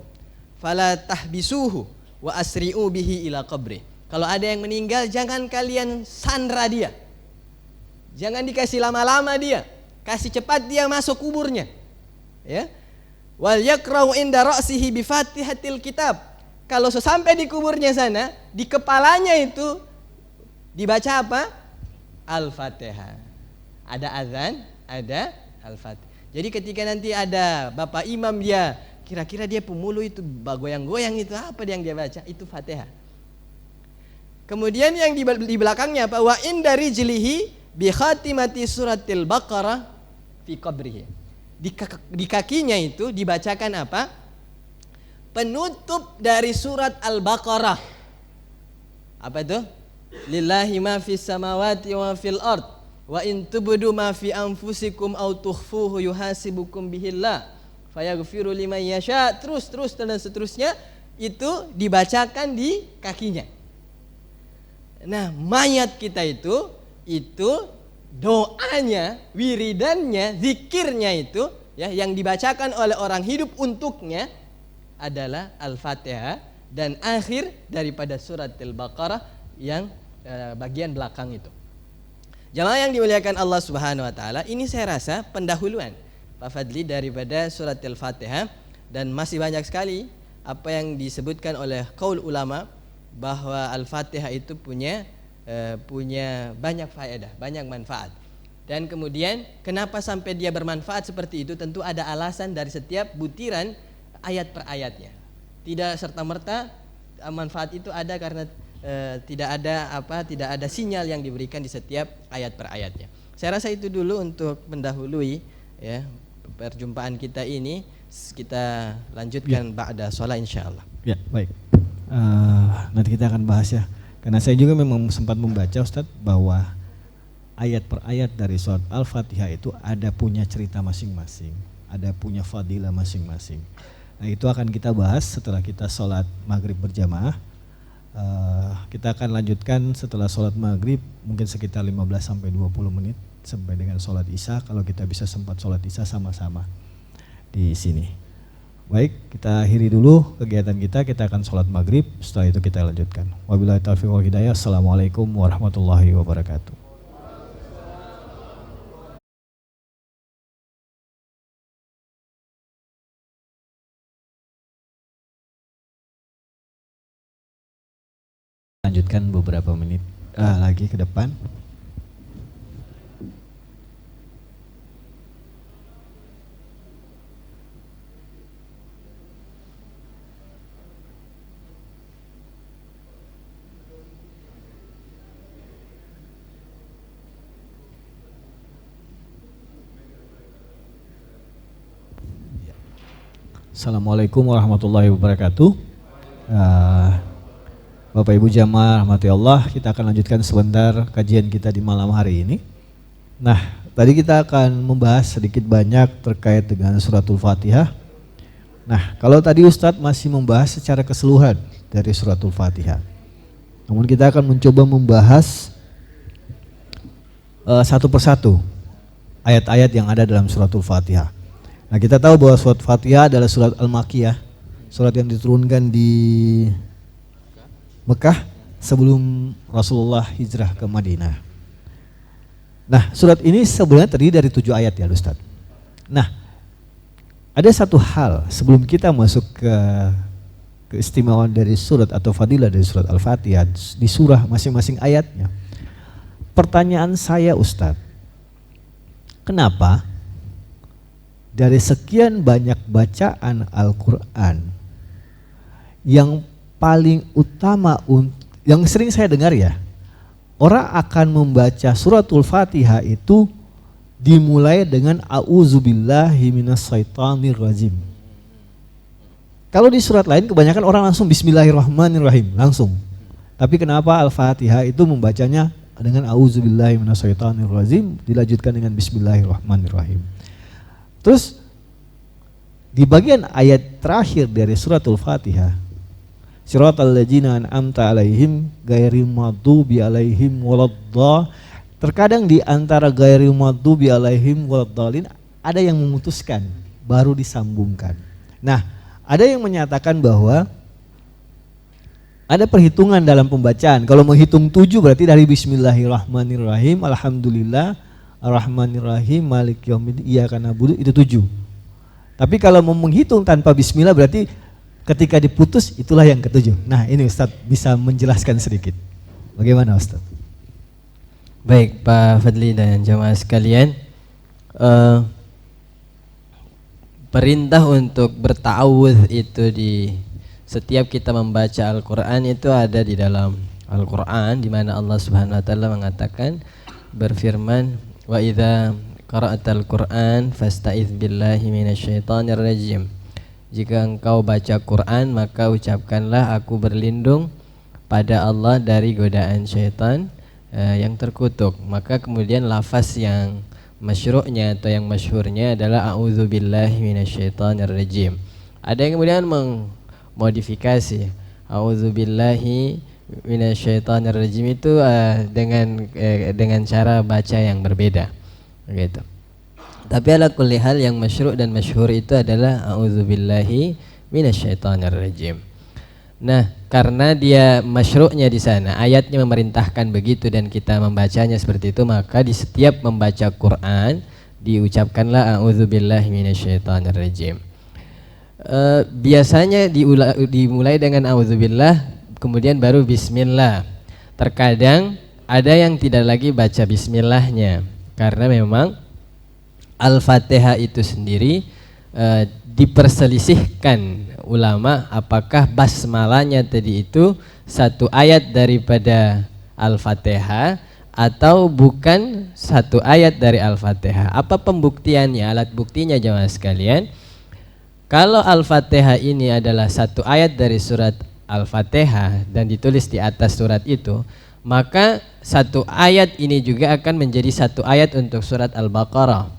fala tahbisuhu wa asri'u bihi ila qabri. Kalau ada yang meninggal, jangan kalian sandra dia. Jangan dikasih lama-lama dia. Kasih cepat dia masuk kuburnya. Ya. Wal yakra'u inda ra'sihi bi Fatihatil kitab. Kalau sesampai di kuburnya sana, di kepalanya itu dibaca apa? Al-Fatihah. Ada azan, ada Al-Fatihah. Jadi ketika nanti ada Bapak Imam dia, kira-kira dia pemuluh itu goyang-goyang itu apa yang dia baca? Itu Fatihah. Kemudian yang di belakangnya apa? Wa inda rijlihi bi khatimati suratil Baqarah fi qabrihi. Di kakinya itu dibacakan apa? Penutup dari surat Al-Baqarah. Apa itu? Lillahi ma fis samawati wa fil ard wa in tubdu ma fi anfusikum aw tukhfuhu yuhasibukum bihillah fayaghfiru liman yasha, terus dan seterusnya itu dibacakan di kakinya. Nah, mayat kita itu doanya, wiridannya, zikirnya itu ya yang dibacakan oleh orang hidup untuknya adalah Al-Fatihah dan akhir daripada surat Al-Baqarah yang bagian belakang itu. Jamaah yang dimuliakan Allah Subhanahu wa taala, ini saya rasa pendahuluan Pak Fadli daripada surat Al-Fatihah, dan masih banyak sekali apa yang disebutkan oleh qaul ulama bahwa Al-Fatihah itu punya banyak faedah, banyak manfaat. Dan kemudian kenapa sampai dia bermanfaat seperti itu, tentu ada alasan dari setiap butiran ayat per ayatnya. Tidak serta-merta manfaat itu ada karena tidak ada sinyal yang diberikan di setiap ayat per ayatnya. Saya rasa itu dulu untuk mendahului ya perjumpaan kita ini. Kita lanjutkan ba'da sholat insyaallah. Ya, baik. Nanti kita akan bahas ya. Karena saya juga memang sempat membaca Ustadz bahwa ayat per ayat dari surat Al-Fatihah itu ada punya cerita masing-masing, ada punya fadilah masing-masing. Nah, itu akan kita bahas setelah kita sholat maghrib berjamaah. Kita akan lanjutkan setelah sholat maghrib mungkin sekitar 15-20 menit sampai dengan sholat isya, kalau kita bisa sempat sholat isya sama-sama di sini. Baik, kita akhiri dulu kegiatan kita akan sholat maghrib, setelah itu kita lanjutkan. Wabillahi taufiq wal hidayah. Assalamualaikum warahmatullahi wabarakatuh. Lanjutkan beberapa menit lagi ke depan. Assalamualaikum warahmatullahi wabarakatuh. Bapak Ibu jamaah rahmati Allah, kita akan lanjutkan sebentar kajian kita di malam hari ini. Nah, tadi kita akan membahas sedikit banyak terkait dengan suratul Fatihah. Nah, kalau tadi Ustadz masih membahas secara keseluruhan dari suratul Fatihah. Namun kita akan mencoba membahas satu persatu ayat-ayat yang ada dalam suratul Fatihah. Nah, kita tahu bahwa surat Fatihah adalah surat Al-Makiyah, surat yang diturunkan di Mekah sebelum Rasulullah hijrah ke Madinah. Nah, surat ini sebenarnya terdiri dari 7 ayat ya Ustaz. Nah, ada satu hal sebelum kita masuk ke keistimewaan dari surat atau fadilah dari surat Al-Fatihah di surah masing-masing ayatnya. Pertanyaan saya Ustaz, kenapa dari sekian banyak bacaan Al-Quran yang paling utama, yang sering saya dengar ya, orang akan membaca suratul Fatihah itu dimulai dengan a'udzubillahi minasyaitonirrajim. Kalau di surat lain kebanyakan orang langsung bismillahirrahmanirrahim langsung. Tapi kenapa Al-Fatihah itu membacanya dengan a'udzubillahi minasyaitonirrajim dilanjutkan dengan bismillahirrahmanirrahim. Terus di bagian ayat terakhir dari suratul Fatihah, siratal ladzina an'amta alaihim ghairil maghdubi alaihim waladdallin. Terkadang di antara ghairil maghdubi alaihim waladdallin ada yang memutuskan baru disambungkan. Nah, ada yang menyatakan bahwa ada perhitungan dalam pembacaan. Kalau menghitung 7 berarti dari bismillahirrahmanirrahim, alhamdulillah, ar-rahmanirrahim, maliki yaumiddin, iyyaka na'budu, itu 7. Tapi kalau mau menghitung tanpa bismillah berarti ketika diputus itulah yang ke-7. Nah, ini Ustadz bisa menjelaskan sedikit. Bagaimana Ustadz? Baik Pak Fadli dan jamaah sekalian, perintah untuk berta'awudz itu di setiap kita membaca Al-Quran itu ada di dalam Al-Quran, di mana Allah Subhanahu Wa Taala mengatakan, berfirman, wa idza qara'atal Qur'an fasta'iz billahi minasyaitonir rajim. Jika engkau baca Quran maka ucapkanlah aku berlindung pada Allah dari godaan syaitan yang terkutuk. Maka kemudian lafaz yang masyru'nya atau yang masyhurnya adalah a'udzubillahi minasyaitonir rajim. Ada yang kemudian mengmodifikasi a'udzubillahi minasyaitonir rajim itu dengan cara baca yang berbeda gitu. Tapi ala kulli hal yang masyru' dan masyhur itu adalah a'udzubillahi minasyaitonir rajim. Nah, karena dia masyru'nya di sana, ayatnya memerintahkan begitu dan kita membacanya seperti itu, maka di setiap membaca Quran diucapkanlah a'udzubillahi minasyaitonir rajim. Biasanya dimulai dengan a'udzubillah kemudian baru bismillah. Terkadang ada yang tidak lagi baca bismillahnya karena memang Al-Fatihah itu sendiri diperselisihkan ulama apakah basmalahnya tadi itu satu ayat daripada Al-Fatihah atau bukan satu ayat dari Al-Fatihah. Apa pembuktiannya, alat buktinya jemaah sekalian? Kalau Al-Fatihah ini adalah satu ayat dari surat Al-Fatihah dan ditulis di atas surat itu, maka satu ayat ini juga akan menjadi satu ayat untuk surat Al-Baqarah.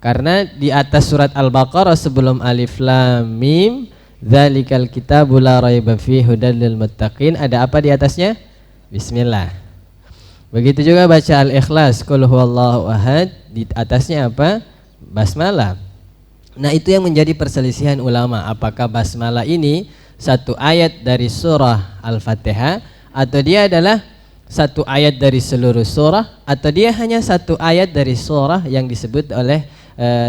Karena di atas surat Al-Baqarah sebelum Alif Lam Mim dzalikal kitabu la raiba fihi hudal lil muttaqin, ada apa di atasnya? Bismillah. Begitu juga baca Al-Ikhlas, qul huwallahu ahad, di atasnya apa? Basmalah. Nah, itu yang menjadi perselisihan ulama, apakah basmalah ini satu ayat dari surah Al-Fatihah atau dia adalah satu ayat dari seluruh surah atau dia hanya satu ayat dari surah yang disebut oleh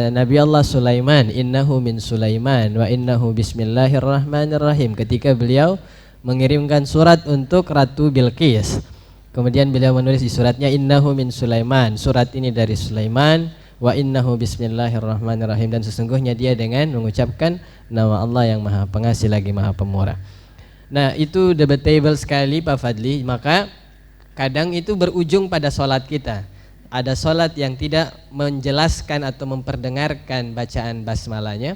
Nabi Allah Sulaiman, innahu min Sulaiman wa innahu bismillahirrahmanirrahim, ketika beliau mengirimkan surat untuk Ratu Bilqis. Kemudian beliau menulis di suratnya innahu min Sulaiman, surat ini dari Sulaiman, wa innahu bismillahirrahmanirrahim, dan sesungguhnya dia dengan mengucapkan nama Allah yang Maha Pengasih lagi Maha Pemurah. Nah, itu debatable sekali Pak Fadli, maka kadang itu berujung pada sholat kita. Ada sholat yang tidak menjelaskan atau memperdengarkan bacaan basmalahnya,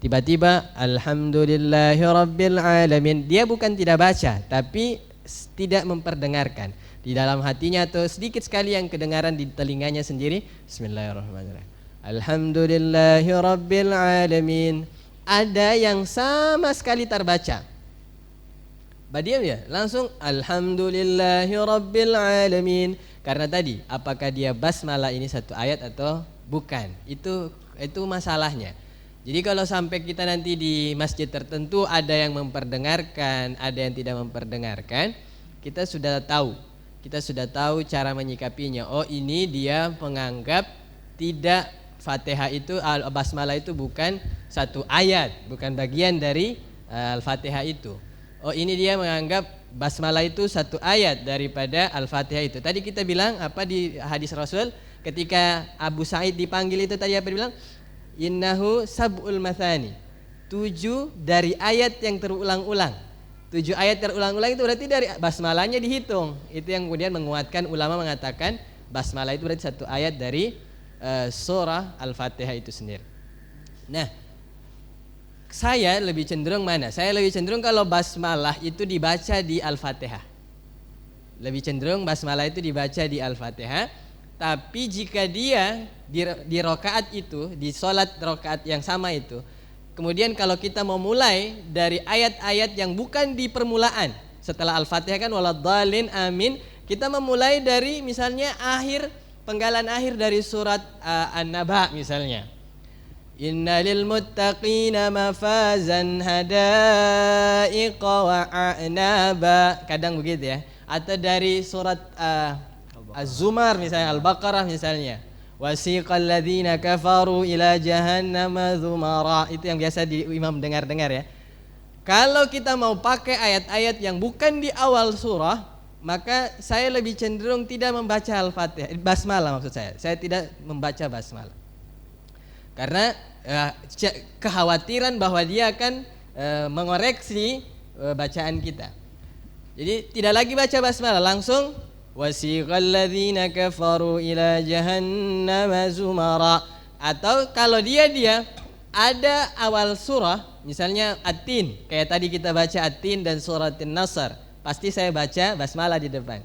Tiba-tiba alhamdulillahirabbil alamin. Dia bukan tidak baca, tapi tidak memperdengarkan. Di dalam hatinya atau sedikit sekali yang kedengaran di telinganya sendiri. Bismillahirrahmanirrahim. Alhamdulillahirabbil alamin. Ada yang sama sekali terbaca. Badiam ya, langsung alhamdulillahirabbil alamin. Karena tadi, apakah dia basmalah ini satu ayat atau bukan? Itu masalahnya. Jadi kalau sampai kita nanti di masjid tertentu ada yang memperdengarkan, ada yang tidak memperdengarkan, kita sudah tahu cara menyikapinya. Oh, ini dia menganggap tidak Fatihah itu basmalah itu bukan satu ayat, bukan bagian dari Al-Fatihah itu. Oh, ini dia menganggap basmalah itu satu ayat daripada Al-Fatihah itu. Tadi kita bilang apa di hadis Rasul ketika Abu Sa'id dipanggil itu tadi apa dibilang? Innahu sab'ul mathani. 7 dari ayat yang terulang-ulang. 7 ayat terulang-ulang itu berarti dari basmalahnya dihitung. Itu yang kemudian menguatkan ulama mengatakan basmalah itu berarti satu ayat dari surah Al-Fatihah itu sendiri. Nah, saya lebih cenderung mana? Saya lebih cenderung kalau basmalah itu dibaca di Al-Fatihah. Lebih cenderung basmalah itu dibaca di Al-Fatihah. Tapi jika dia di rakaat itu, di sholat rakaat yang sama itu, kemudian kalau kita mau mulai dari ayat-ayat yang bukan di permulaan, setelah Al-Fatihah kan waladhdallin amin, kita memulai dari misalnya penggalan akhir dari surat An-Naba misalnya. Innalil muttaqina mafazan hadaiqa wa a'naba, kadang begitu ya. Atau dari surat Az-Zumar misalnya, Al-Baqarah misalnya, wasiqal ladzina kafaru ila jahannama dzumara. Itu yang biasa di imam dengar-dengar ya. Kalau kita mau pakai ayat-ayat yang bukan di awal surah, maka saya lebih cenderung tidak membaca Al-Fatihah, basmalah maksud saya. Saya tidak membaca basmalah. Karena kekhawatiran bahwa dia akan mengoreksi bacaan kita. Jadi tidak lagi baca basmalah, langsung wasiqal ladzina kafaru ila jahannama zumara. Atau kalau dia ada awal surah, misalnya At-Tin, kayak tadi kita baca At-Tin dan surat An-Nasr, pasti saya baca basmalah di depan.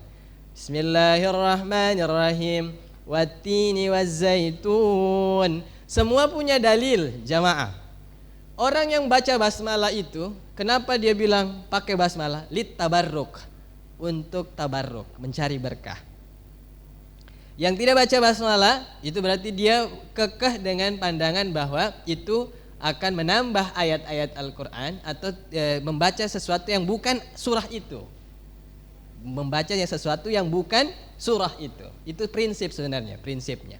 Bismillahirrahmanirrahim. Wat-tini waz-zaitun. Semua punya dalil jamaah. Orang yang baca basmalah itu, kenapa dia bilang pakai basmalah? Lit tabarruk, untuk tabarruk, mencari berkah. Yang tidak baca basmalah itu berarti dia kekeh dengan pandangan bahwa itu akan menambah ayat-ayat Al-Quran atau membaca sesuatu yang bukan surah itu. Membacanya sesuatu yang bukan surah itu. Itu prinsip sebenarnya, prinsipnya.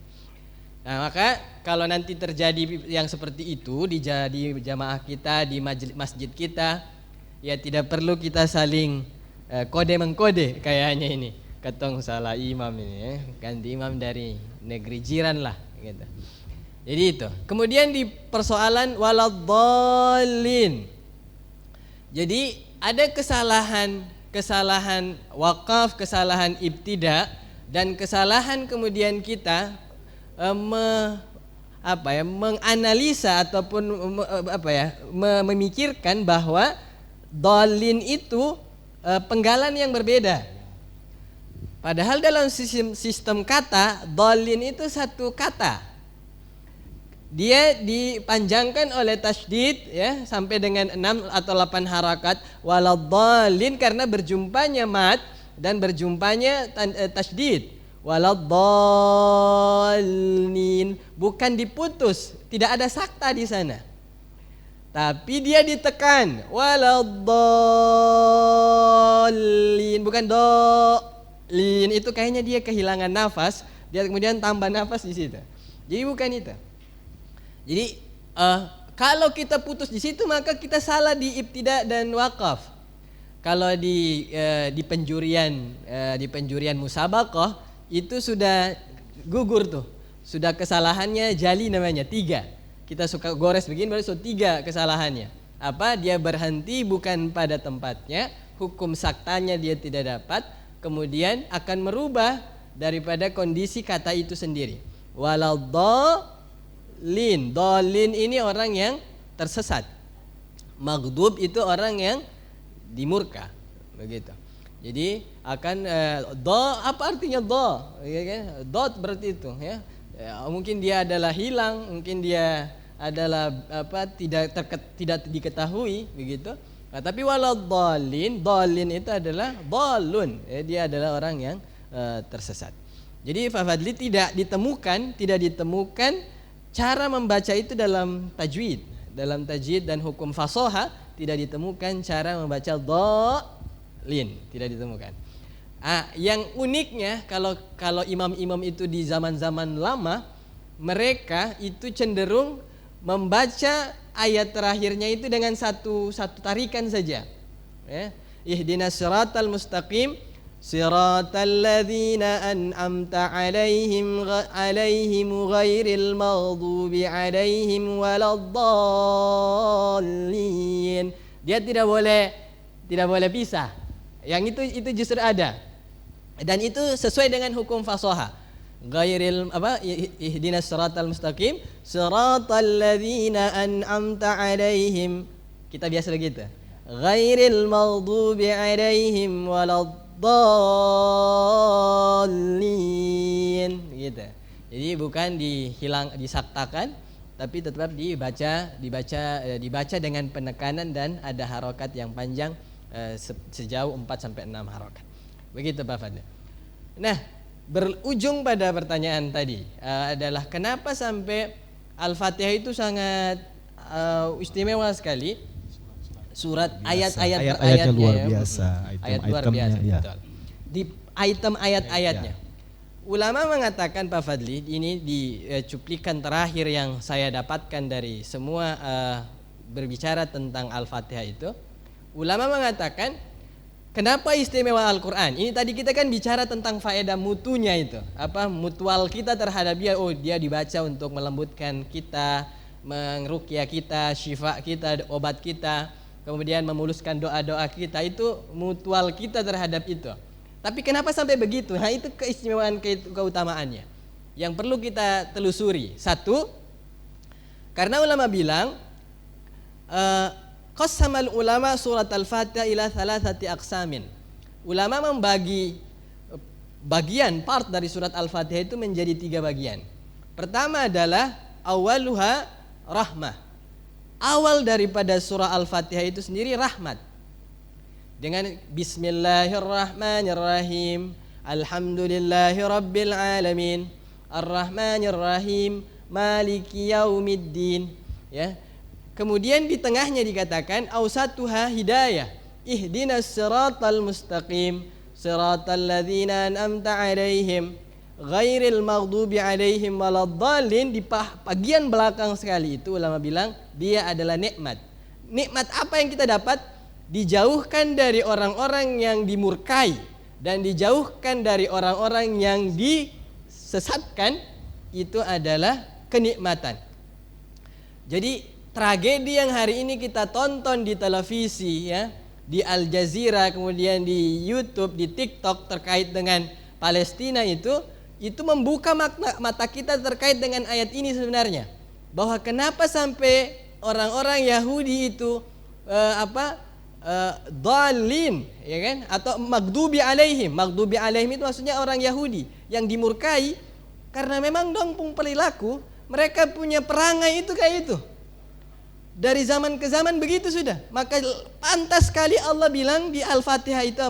Nah, maka kalau nanti terjadi yang seperti itu di jamaah kita, di masjid kita, ya tidak perlu kita saling kode mengkode kayaknya ini. Ketong salah imam ini ya. Ganti imam dari negeri jiran lah gitu. Jadi itu. Kemudian di persoalan waladhdallin. Jadi ada kesalahan wakaf, kesalahan ibtida, dan kesalahan kemudian kita menganalisa ataupun memikirkan bahwa dhalin itu penggalan yang berbeda. Padahal dalam sistem kata, dhalin itu satu kata. Dia dipanjangkan oleh tasydid ya sampai dengan 6 atau 8 harakat, waladhdallin karena berjumpanya mad dan berjumpanya tasydid. Waladhdallin, bukan diputus, tidak ada sakta di sana. Tapi dia ditekan, waladhdallin, bukan dolin. Itu kayaknya dia kehilangan nafas, dia kemudian tambah nafas di situ. Jadi bukan itu. Jadi kalau kita putus di situ maka kita salah di ibtida dan wakaf. Kalau di penjurian musabaqah itu sudah gugur tuh, sudah kesalahannya jali namanya 3. Kita suka gores begini baru 3 kesalahannya. Apa? Dia berhenti bukan pada tempatnya, hukum saktanya dia tidak dapat, kemudian akan merubah daripada kondisi kata itu sendiri. Waladhdallin, dolin ini orang yang tersesat. Maghdub itu orang yang dimurka, begitu. Jadi akan apa artinya do? Ya kan? Dot berarti itu ya. Mungkin dia adalah hilang, mungkin dia adalah tidak diketahui begitu. Nah, tapi walau dolin itu adalah dolun. Dia adalah orang yang tersesat. Jadi Fadli tidak ditemukan cara membaca itu dalam tajwid. Dalam tajwid dan hukum fasoha tidak ditemukan cara membaca dolin, tidak ditemukan. Yang uniknya kalau imam-imam itu di zaman-zaman lama, mereka itu cenderung membaca ayat terakhirnya itu dengan satu tarikan saja. Ya. Ihdinas siratal mustaqim siratal ladzina an'amta alaihim ghairil maghdubi alaihim waladdallin. Dia tidak boleh pisah. Yang itu justru ada. Dan itu sesuai dengan hukum fasoha. Ghairil ihdinas siratal mustaqim siratal ladzina an'amta alaihim. Kita biasa begitu. Ghairil maghdubi alaihim waladdallin gitu. Jadi bukan disaktakan, tapi tetap dibaca dengan penekanan dan ada harokat yang panjang sejauh 4 sampai 6 harokat. Begitu Pak Fadli. Nah, berujung pada pertanyaan tadi adalah kenapa sampai Al-Fatihah itu sangat istimewa sekali. Surat ayat-ayatnya luar biasa, ayat luar biasa, ya. betul. Di item ayat-ayatnya. Ulama mengatakan Pak Fadli, ini di cuplikan terakhir yang saya dapatkan dari semua berbicara tentang Al-Fatihah itu. Ulama mengatakan kenapa istimewa Al-Quran? Ini tadi kita kan bicara tentang faedah mutunya itu, mutual kita terhadap dia. Oh, dia dibaca untuk melembutkan kita, meruqyah kita, syifa kita, obat kita, kemudian memuluskan doa-doa kita, itu mutual kita terhadap itu. Tapi kenapa sampai begitu? Nah, itu keistimewaan keutamaannya yang perlu kita telusuri. Satu, karena ulama bilang qassamal ulama surat al-Fatihah ila thalathati aqsamin. Ulama membagi part dari surat Al-Fatihah itu menjadi 3 bagian. Pertama adalah awaluha rahmah. Awal daripada surah Al-Fatihah itu sendiri rahmat. Dengan Bismillahirrahmanirrahim, Alhamdulillahirabbil alamin, Arrahmanirrahim, Maliki yaumiddin. Ya. Kemudian di tengahnya dikatakan ausatuha hidayah. Ihdinas siratal mustaqim, siratal ladzina an'amta alaihim, ghairil maghdubi alaihim waladdallin. Di bagian belakang sekali itu ulama bilang dia adalah nikmat. Nikmat apa yang kita dapat? Dijauhkan dari orang-orang yang dimurkai dan dijauhkan dari orang-orang yang disesatkan. Itu adalah kenikmatan. Jadi tragedi yang hari ini kita tonton di televisi, ya, di Al Jazeera, kemudian di YouTube, di TikTok terkait dengan Palestina itu membuka mata kita terkait dengan ayat ini sebenarnya. Bahwa kenapa sampai orang-orang Yahudi itu dhalin, ya kan? Atau maghdubi alaihim. Maghdubi alaihim itu maksudnya orang Yahudi yang dimurkai karena memang perilaku mereka punya perangai itu kayak itu. Dari zaman ke zaman begitu sudah. Maka pantas sekali Allah bilang di Al-Fatihah itu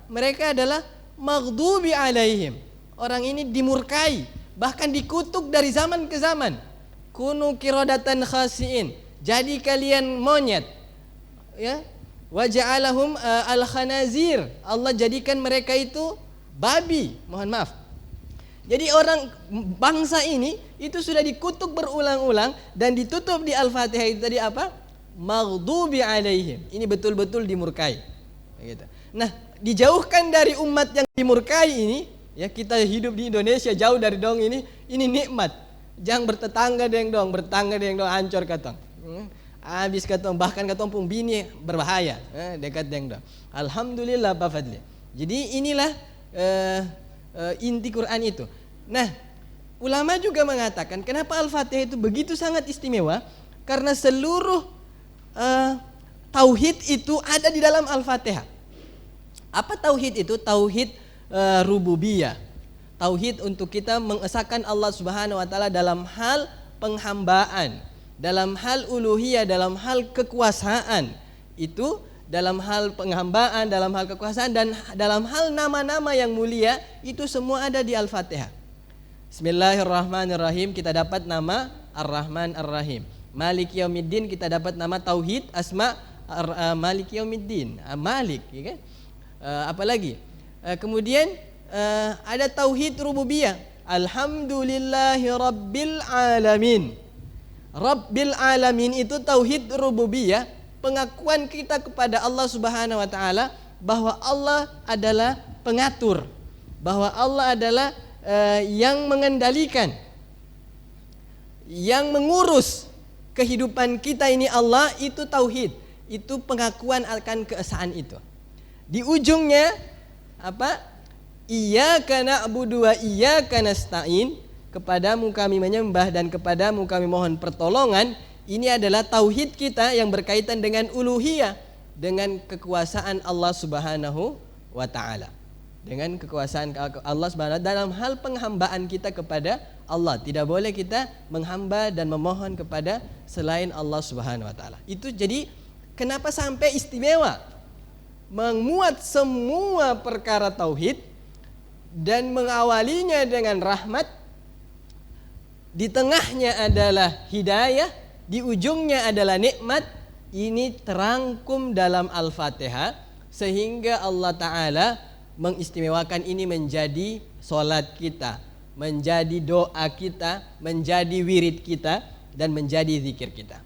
mereka adalah maghdubi alaihim. Orang ini dimurkai, bahkan dikutuk dari zaman ke zaman. Kunu kiradatan khasiin. Jadi kalian monyet. Ya. Waja'alahum al-khanazir. Allah jadikan mereka itu babi. Mohon maaf. Jadi orang bangsa ini itu sudah dikutuk berulang-ulang dan ditutup di Al-Fatihah itu tadi maghdubi alaihim. Ini betul-betul dimurkai. Gitu. Nah, dijauhkan dari umat yang dimurkai ini, ya, kita hidup di Indonesia jauh dari dong ini nikmat. Jangan bertetangga dong, hancur katong. Habis katong, bahkan katong pun bini berbahaya, dekat dong. Alhamdulillah Pak Fadli. Jadi inilah inti Quran itu. Nah, ulama juga mengatakan kenapa Al-Fatihah itu begitu sangat istimewa? Karena seluruh tauhid itu ada di dalam Al-Fatihah. Apa tauhid itu? Tauhid rububiyah. Tauhid untuk kita mengesahkan Allah Subhanahu wa taala dalam hal penghambaan, dalam hal uluhiyah, dalam hal kekuasaan. Itu dalam hal penghambaan, dalam hal kekuasaan, dan dalam hal nama-nama yang mulia, itu semua ada di Al-Fatihah. Bismillahirrahmanirrahim, kita dapat nama Ar-Rahman Ar-Rahim. Maliki Yaumiddin, kita dapat nama tauhid asma Maliki Yaumiddin, Malik, ya kan? Apalagi kemudian ada tauhid rububiyah, Alhamdulillahi Rabbil Alamin. Rabbil Alamin itu tauhid rububiyah, pengakuan kita kepada Allah Subhanahu wa taala bahwa Allah adalah pengatur, bahwa Allah adalah yang mengendalikan, yang mengurus kehidupan kita ini. Allah itu tauhid, itu pengakuan akan keesaan itu. Di ujungnya apa? Iyyaka na'budu wa iyyaka nasta'in, kepadamu kami menyembah dan kepadamu kami mohon pertolongan. Ini adalah tauhid kita yang berkaitan dengan uluhiyah, dengan kekuasaan Allah Subhanahu wa taala. Dengan kekuasaan Allah Subhanahu wa taala dalam hal penghambaan kita kepada Allah. Tidak boleh kita menghamba dan memohon kepada selain Allah Subhanahu wa taala. Itu jadi kenapa sampai istimewa memuat semua perkara tauhid dan mengawalinya dengan rahmat, di tengahnya adalah hidayah, di ujungnya adalah nikmat. Ini terangkum dalam Al-Fatihah, sehingga Allah Ta'ala mengistimewakan ini menjadi solat kita, menjadi doa kita, menjadi wirid kita, dan menjadi zikir kita.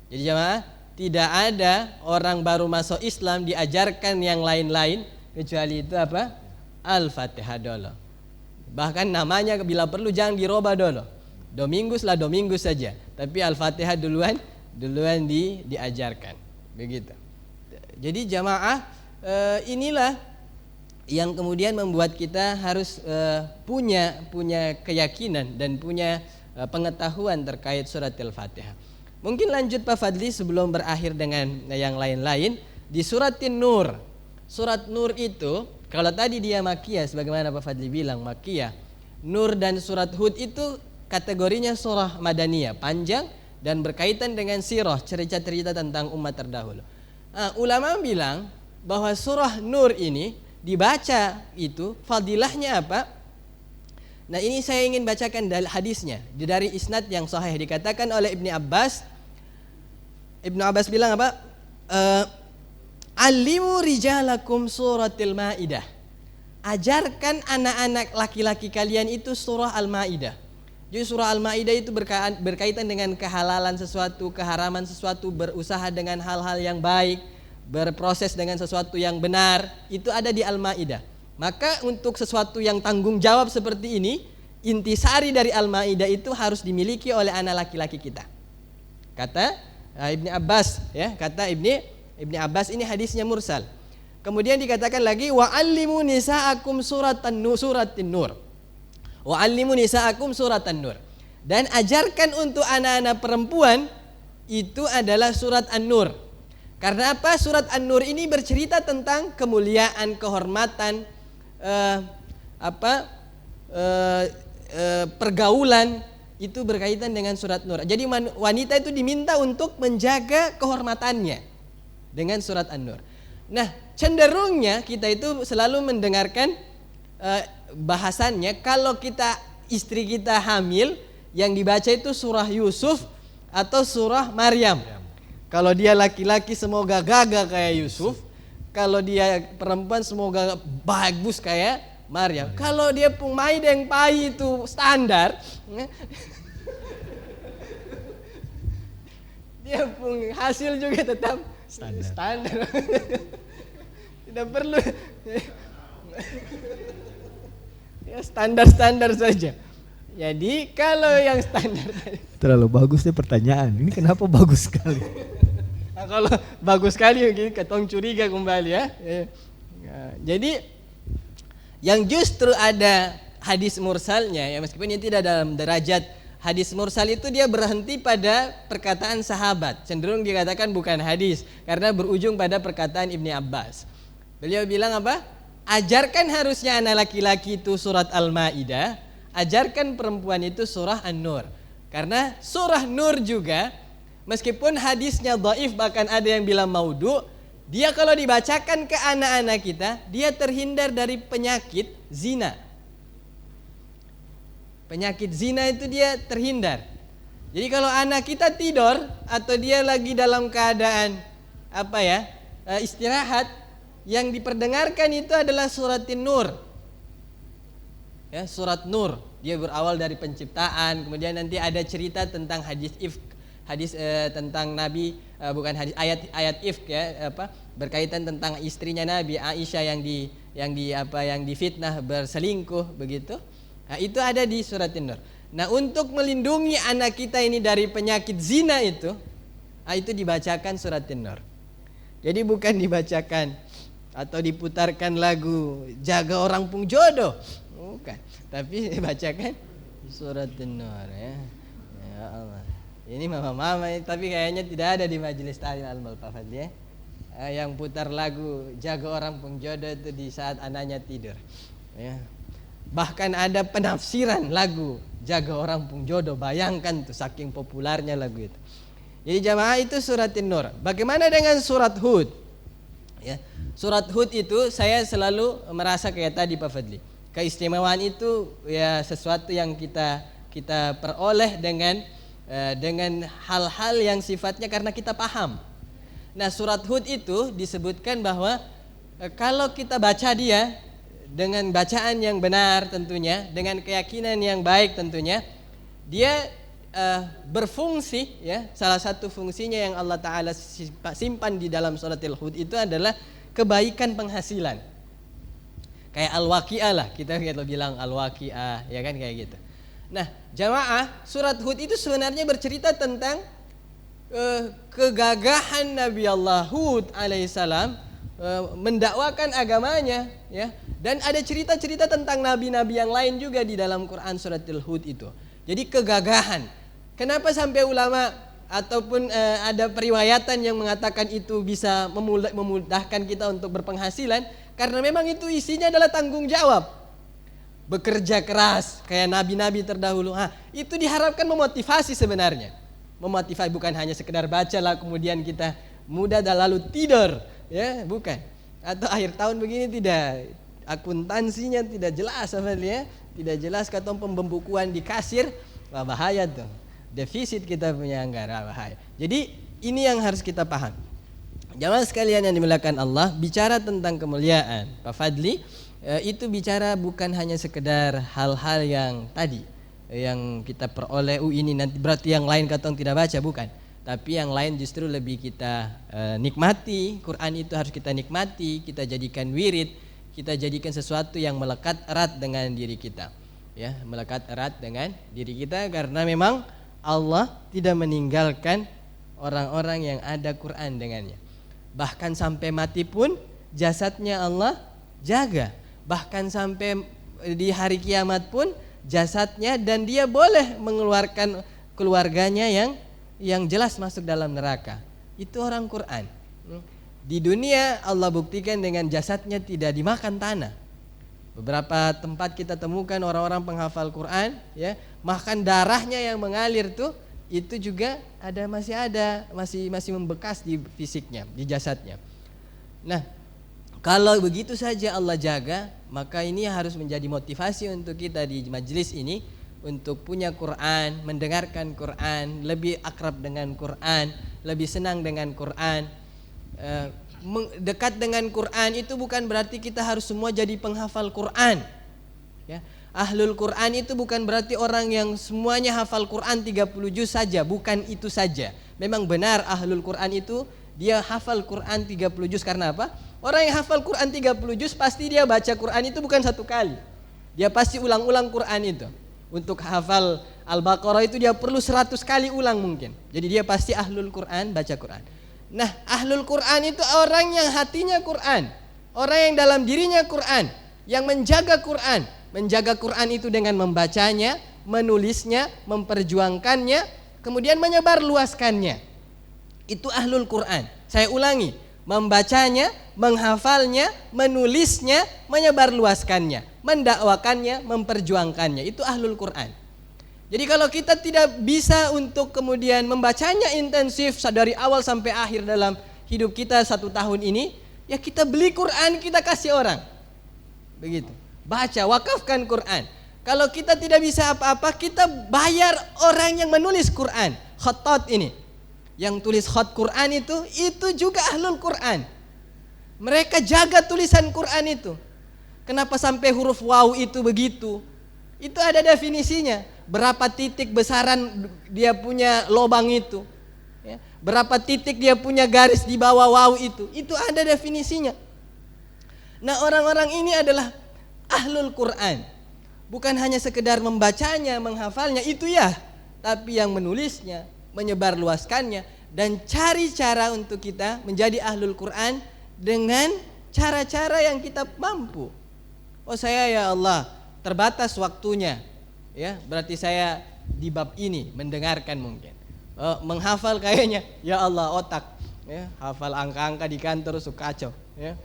Jadi jemaah, tidak ada orang baru masuk Islam diajarkan yang lain-lain kecuali itu apa? Al-Fatihah dulu. Bahkan namanya bila perlu jangan dirubah dulu. Domingus lah Domingus saja, tapi Al-Fatihah duluan diajarkan. Begitu. Jadi jamaah, inilah yang kemudian membuat kita harus punya keyakinan dan punya pengetahuan terkait surat Al-Fatihah. Mungkin lanjut Pak Fadli sebelum berakhir dengan yang lain-lain. Di suratin Nur. Surat Nur itu kalau tadi dia Makkiyah sebagaimana Pak Fadli bilang Makkiyah. Nur dan surat Hud itu kategorinya surah Madaniyah, panjang dan berkaitan dengan sirah, cerita-cerita tentang umat terdahulu. Ulama bilang bahwa surah Nur ini dibaca itu fadilahnya apa? Nah, ini saya ingin bacakan hadisnya dari isnad yang sahih, dikatakan oleh Ibnu Abbas. Ibnu Abbas bilang apa? Alimu rijalakum suratil Maidah. Ajarkan anak-anak laki-laki kalian itu surah Al-Maidah. Jadi surah Al-Maidah itu berkaitan dengan kehalalan sesuatu, keharaman sesuatu, berusaha dengan hal-hal yang baik, berproses dengan sesuatu yang benar, itu ada di Al-Maidah. Maka untuk sesuatu yang tanggung jawab seperti ini, intisari dari Al-Maidah itu harus dimiliki oleh anak laki-laki kita. Kata Ibnu Abbas, ya, kata Ibnu Abbas, ini hadisnya mursal. Kemudian dikatakan lagi wa'allimu nisa'akum suratin nur. Wa'allimu nisa'akum suratan nur. Dan ajarkan untuk anak-anak perempuan itu adalah surat An-Nur. Karena apa? Surat An-Nur ini bercerita tentang kemuliaan, kehormatan, pergaulan, itu berkaitan dengan surat Nur. Jadi wanita itu diminta untuk menjaga kehormatannya dengan surat An-Nur. Nah, cenderungnya kita itu selalu mendengarkan bahasannya kalau istri kita hamil, yang dibaca itu surah Yusuf atau surah Maryam. Kalau dia laki-laki semoga gagah kayak Yusuf, kalau dia perempuan semoga bagus kayak Maryam. Kalau dia pemain yang pai itu standar, dia pun hasil juga tetap standar. Tidak perlu ya, standar saja. Jadi kalau yang standar terlalu bagus deh pertanyaan. Ini kenapa bagus sekali? Nah, kalau bagus sekali mungkin ketong curiga kembali ya. Jadi yang justru ada hadis mursalnya, ya meskipun ini tidak dalam derajat Hadis mursal itu dia berhenti pada perkataan sahabat, cenderung dikatakan bukan hadis karena berujung pada perkataan Ibni Abbas. Beliau bilang apa? Ajarkan harusnya anak laki-laki itu surat Al-Maidah, ajarkan perempuan itu surah An-Nur. Karena surah Nur juga meskipun hadisnya dhaif, bahkan ada yang bilang maudhu, dia kalau dibacakan ke anak-anak kita, dia terhindar dari penyakit zina. Penyakit zina itu dia terhindar. Jadi kalau anak kita tidur atau dia lagi dalam keadaan istirahat, yang diperdengarkan itu adalah surat Nur. Ya, surat Nur. Dia berawal dari penciptaan, kemudian nanti ada cerita tentang hadis tentang Nabi, bukan hadis, ayat ifk ya, berkaitan tentang istrinya Nabi Aisyah yang difitnah berselingkuh begitu. Nah, itu ada di surat Nur. Nah, untuk melindungi anak kita ini dari penyakit zina itu dibacakan surat Nur. Jadi bukan dibacakan atau diputarkan lagu jaga orang pung jodoh, bukan. Tapi dibacakan surat Nur ya. Ya Allah. Ini mama-mama tapi kayaknya tidak ada di majelis ta'lim Al-Multafat ya. Yang putar lagu jaga orang pung jodoh itu di saat anaknya tidur. Ya. Bahkan ada penafsiran lagu jaga orang pung jodoh, bayangkan tuh saking populernya lagu itu. Jadi jamaah itu surat Nur. Bagaimana dengan surat Hud? Ya, surat Hud itu saya selalu merasa kayak tadi Pak Fadli. Keistimewaan itu ya sesuatu yang kita peroleh dengan hal-hal yang sifatnya karena kita paham. Nah, surat Hud itu disebutkan bahwa kalau kita baca dia dengan bacaan yang benar tentunya, dengan keyakinan yang baik tentunya, dia berfungsi ya. Salah satu fungsinya yang Allah Ta'ala simpan di dalam surat Al-Hud itu adalah kebaikan penghasilan. Kayak Al-Waqi'ah lah, kita bilang Al-Waqi'ah ya kan, kayak gitu. Nah, jamaah, surat Hud itu sebenarnya bercerita tentang kegagahan Nabi Allah Hud alaihissalam mendakwakan agamanya ya. Dan ada cerita-cerita tentang nabi-nabi yang lain juga di dalam Quran surat Al-Hud itu. Jadi kegagahan. Kenapa sampai ulama ataupun ada periwayatan yang mengatakan itu bisa memudahkan kita untuk berpenghasilan, karena memang itu isinya adalah tanggung jawab. Bekerja keras kayak nabi-nabi terdahulu. Itu diharapkan memotivasi sebenarnya. Memotivasi, bukan hanya sekedar baca lah kemudian kita mudah dan lalu tidur, ya, bukan. Atau akhir tahun begini tidak, akuntansinya tidak jelas ya, tidak jelas kata pembukuan di kasir, wah bahaya tuh. Defisit kita punya anggaran, bahaya. Jadi ini yang harus kita paham. Jamaah sekalian yang dimuliakan Allah, bicara tentang kemuliaan Pak Fadli, itu bicara bukan hanya sekedar hal-hal yang tadi yang kita peroleh, ini nanti berarti yang lain kata tidak baca, bukan. Tapi yang lain justru lebih kita nikmati. Quran itu harus kita nikmati, kita jadikan wirid, kita jadikan sesuatu yang melekat erat dengan diri kita. Ya, melekat erat dengan diri kita karena memang Allah tidak meninggalkan orang-orang yang ada Quran dengannya. Bahkan sampai mati pun jasadnya Allah jaga. Bahkan sampai di hari kiamat pun jasadnya, dan dia boleh mengeluarkan keluarganya yang jelas masuk dalam neraka. Itu orang Quran. Di dunia Allah buktikan dengan jasadnya tidak dimakan tanah. Beberapa tempat kita temukan orang-orang penghafal Quran ya, makan darahnya yang mengalir tuh, itu juga masih membekas di fisiknya, di jasadnya. Nah, kalau begitu saja Allah jaga, maka ini harus menjadi motivasi untuk kita di majelis ini untuk punya Quran, mendengarkan Quran, lebih akrab dengan Quran, lebih senang dengan Quran. Dekat dengan Quran itu bukan berarti kita harus semua jadi penghafal Quran. Ya. Ahlul Quran itu bukan berarti orang yang semuanya hafal Quran 30 juz saja, bukan itu saja. Memang benar ahlul Quran itu dia hafal Quran 30 juz karena apa? Orang yang hafal Quran 30 juz pasti dia baca Quran itu bukan satu kali. Dia pasti ulang-ulang Quran itu. Untuk hafal Al-Baqarah itu dia perlu 100 kali ulang mungkin. Jadi dia pasti ahlul Quran, baca Quran. Nah, ahlul Quran itu orang yang hatinya Quran, orang yang dalam dirinya Quran, yang menjaga Quran. Menjaga Quran itu dengan membacanya, menulisnya, memperjuangkannya, kemudian menyebarluaskannya. Itu ahlul Quran. Saya ulangi, membacanya, menghafalnya, menulisnya, menyebarluaskannya, mendakwakannya, memperjuangkannya. Itu ahlul Quran. Jadi kalau kita tidak bisa untuk kemudian membacanya intensif dari awal sampai akhir dalam hidup kita 1 tahun ini, ya kita beli Quran, kita kasih orang. Begitu. Baca, wakafkan Quran. Kalau kita tidak bisa apa-apa, kita bayar orang yang menulis Quran. Khattat ini. Yang tulis khat Quran itu juga ahlul Quran. Mereka jaga tulisan Quran itu. Kenapa sampai huruf waw itu begitu? Itu ada definisinya. Berapa titik besaran dia punya lobang itu, ya. Berapa titik dia punya garis di bawah waw itu ada definisinya. Nah, orang-orang ini adalah ahlul Quran. Bukan hanya sekedar membacanya, menghafalnya, itu ya, tapi yang menulisnya, menyebarluaskannya, dan cari cara untuk kita menjadi ahlul Quran dengan cara-cara yang kita mampu. Oh, saya ya Allah terbatas waktunya, ya, berarti saya di bab ini mendengarkan mungkin. Menghafal kayaknya, ya Allah otak, ya, hafal angka-angka di kantor suka kacau, ya.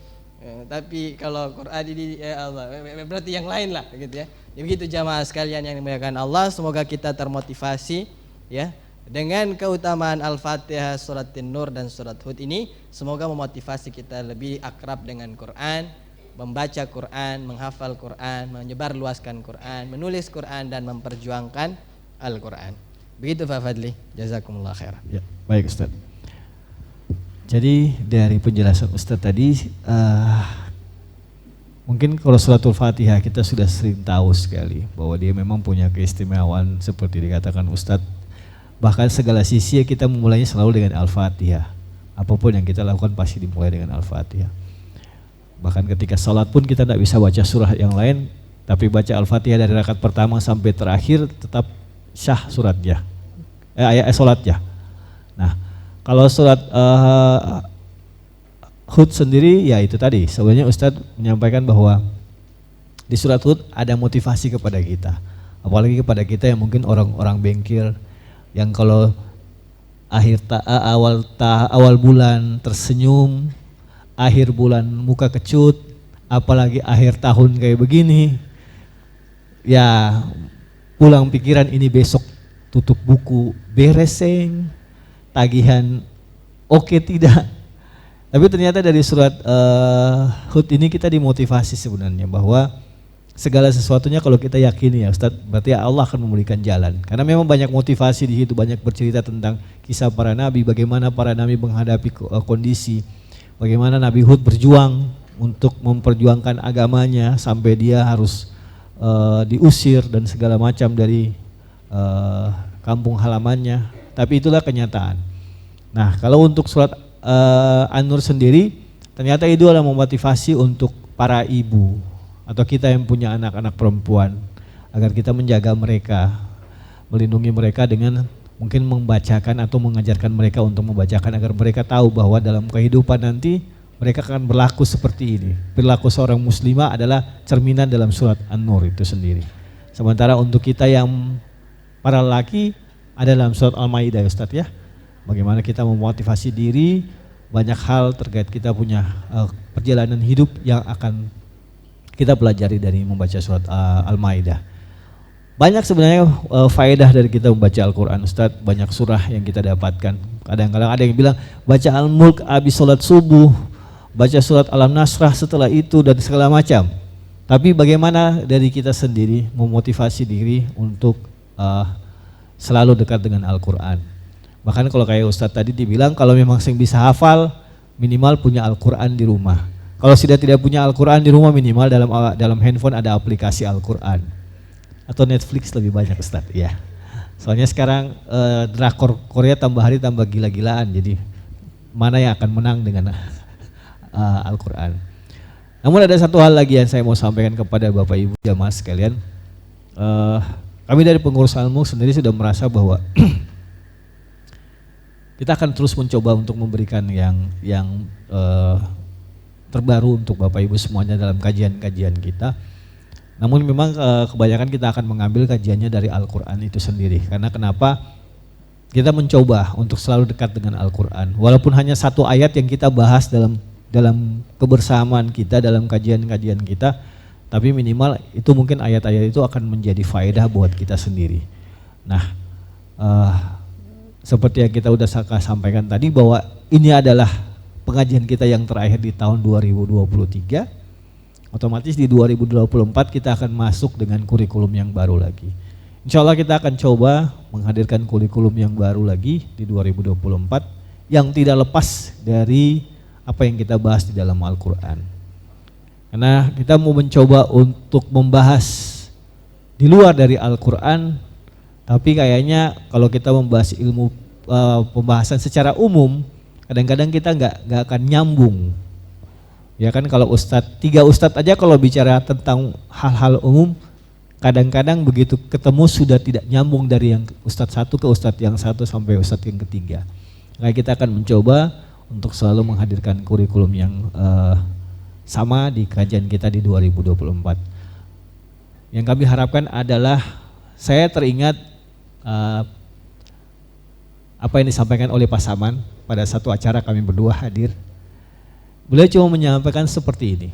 Tapi kalau Quran ini, ya Allah, berarti yang lain lah, gitu ya. Begitu jamaah sekalian yang dimuliakan Allah, semoga kita termotivasi, ya, dengan keutamaan Al-Fatihah, surat An-Nur dan surat Hud ini. Semoga memotivasi kita lebih akrab dengan Quran, membaca Quran, menghafal Quran, menyebarluaskan Quran, menulis Quran, dan memperjuangkan Al-Quran. Begitu Pak Fadli, jazakumullah khair. Ya, baik Ustaz. Jadi dari penjelasan Ustaz tadi, mungkin kalau suratul Fatihah kita sudah sering tahu sekali bahwa dia memang punya keistimewaan seperti dikatakan Ustaz. Bahkan segala sisi kita memulainya selalu dengan Al-Fatihah. Apapun yang kita lakukan pasti dimulai dengan Al-Fatihah. Bahkan ketika salat pun kita tidak bisa baca surah yang lain, tapi baca Al-Fatihah dari rakaat pertama sampai terakhir tetap syah suratnya, salatnya. Nah, kalau surat Hud sendiri, ya itu tadi sebenarnya Ustadz menyampaikan bahwa di surat Hud ada motivasi kepada kita, apalagi kepada kita yang mungkin orang-orang bengkir, yang kalau awal bulan tersenyum, akhir bulan muka kecut, apalagi akhir tahun kayak begini, ya pulang pikiran ini besok tutup buku bereseng, tagihan oke tidak. Tapi ternyata dari surat Hud ini kita dimotivasi sebenarnya bahwa segala sesuatunya kalau kita yakini ya Ustadz, berarti Allah akan memberikan jalan. Karena memang banyak motivasi di situ, banyak bercerita tentang kisah para nabi, bagaimana para nabi menghadapi kondisi, bagaimana Nabi Hud berjuang untuk memperjuangkan agamanya sampai dia harus diusir dan segala macam dari kampung halamannya. Tapi itulah kenyataan. Nah, kalau untuk surat An-Nur sendiri, ternyata itu adalah memotivasi untuk para ibu atau kita yang punya anak-anak perempuan agar kita menjaga mereka, melindungi mereka dengan mungkin membacakan atau mengajarkan mereka untuk membacakan agar mereka tahu bahwa dalam kehidupan nanti mereka akan berlaku seperti ini. Perilaku seorang muslimah adalah cerminan dalam surat An-Nur itu sendiri. Sementara untuk kita yang para lelaki ada dalam surat Al-Maidah ya Ustadz ya. Bagaimana kita memotivasi diri, banyak hal terkait kita punya perjalanan hidup yang akan kita pelajari dari membaca surat Al-Maidah. Banyak sebenarnya faedah dari kita membaca Al-Quran Ustadz, banyak surah yang kita dapatkan. Kadang-kadang ada yang bilang baca Al-Mulk habis sholat subuh, baca surat Al-Nasrah setelah itu dan segala macam. Tapi bagaimana dari kita sendiri memotivasi diri untuk selalu dekat dengan Al-Quran. Bahkan kalau kayak Ustadz tadi dibilang kalau memang yang bisa hafal minimal punya Al-Quran di rumah. Kalau sudah tidak punya Al-Quran di rumah minimal dalam handphone ada aplikasi Al-Quran. Atau Netflix lebih banyak Ustadz ya. Soalnya sekarang drakor Korea tambah hari tambah gila-gilaan, jadi mana yang akan menang dengan Al-Quran. Namun ada satu hal lagi yang saya mau sampaikan kepada Bapak Ibu jamaah sekalian. Kami dari pengurus Al-Mulk sendiri sudah merasa bahwa kita akan terus mencoba untuk memberikan yang terbaru untuk Bapak Ibu semuanya dalam kajian-kajian kita. Namun memang kebanyakan kita akan mengambil kajiannya dari Al-Quran itu sendiri. Karena kenapa? Kita mencoba untuk selalu dekat dengan Al-Quran. Walaupun hanya satu ayat yang kita bahas dalam kebersamaan kita, dalam kajian-kajian kita, tapi minimal itu mungkin ayat-ayat itu akan menjadi faedah buat kita sendiri. Nah, seperti yang kita udah sampaikan tadi bahwa ini adalah pengajian kita yang terakhir di tahun 2023. Otomatis di 2024 kita akan masuk dengan kurikulum yang baru lagi. Insya Allah kita akan coba menghadirkan kurikulum yang baru lagi di 2024 yang tidak lepas dari apa yang kita bahas di dalam Al-Quran. Karena kita mau mencoba untuk membahas di luar dari Al-Quran, tapi kayaknya kalau kita membahas ilmu pembahasan secara umum, kadang-kadang kita nggak akan nyambung. Ya kan, kalau tiga ustadz aja kalau bicara tentang hal-hal umum, kadang-kadang begitu ketemu sudah tidak nyambung dari yang ustadz satu ke ustadz yang satu sampai ustadz yang ketiga. Nah, kita akan mencoba untuk selalu menghadirkan kurikulum yang sama di kajian kita di 2024. Yang kami harapkan adalah, saya teringat apa yang disampaikan oleh Pak Saman pada satu acara kami berdua hadir. Beliau cuma menyampaikan seperti ini,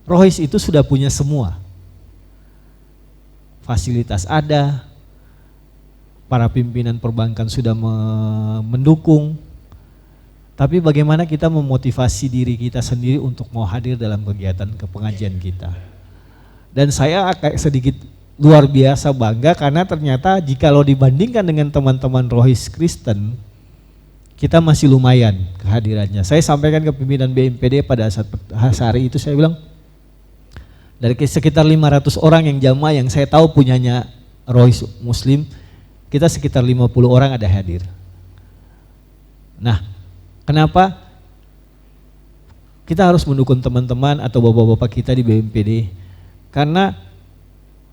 Rohis itu sudah punya semua, fasilitas ada, para pimpinan perbankan sudah mendukung, tapi bagaimana kita memotivasi diri kita sendiri untuk mau hadir dalam kegiatan kepengajian kita. Dan saya agak sedikit luar biasa bangga karena ternyata jikalau dibandingkan dengan teman-teman Rohis Kristen, kita masih lumayan kehadirannya. Saya sampaikan ke pimpinan BMPD pada saat hari itu, saya bilang dari sekitar 500 orang yang jamaah yang saya tahu punyanya Rohis Muslim, kita sekitar 50 orang ada hadir. Nah, kenapa kita harus mendukung teman-teman atau bapak-bapak kita di BMPD? Karena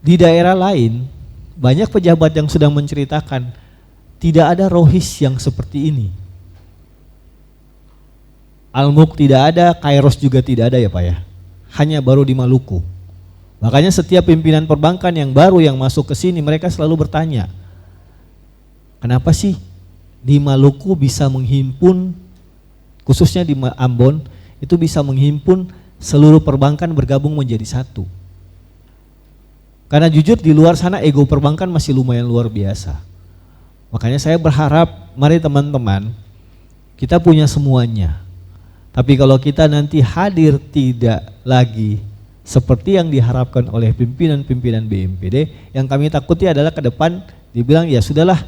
di daerah lain banyak pejabat yang sudah menceritakan tidak ada Rohis yang seperti ini. Al-Mulk tidak ada, Kairos juga tidak ada ya Pak ya. Hanya baru di Maluku. Makanya setiap pimpinan perbankan yang baru yang masuk ke sini mereka selalu bertanya, kenapa sih di Maluku bisa menghimpun, khususnya di Ambon, itu bisa menghimpun seluruh perbankan bergabung menjadi satu. Karena jujur di luar sana ego perbankan masih lumayan luar biasa. Makanya saya berharap mari teman-teman kita punya semuanya. Tapi kalau kita nanti hadir tidak lagi seperti yang diharapkan oleh pimpinan-pimpinan BMPD, yang kami takuti adalah ke depan dibilang ya sudahlah,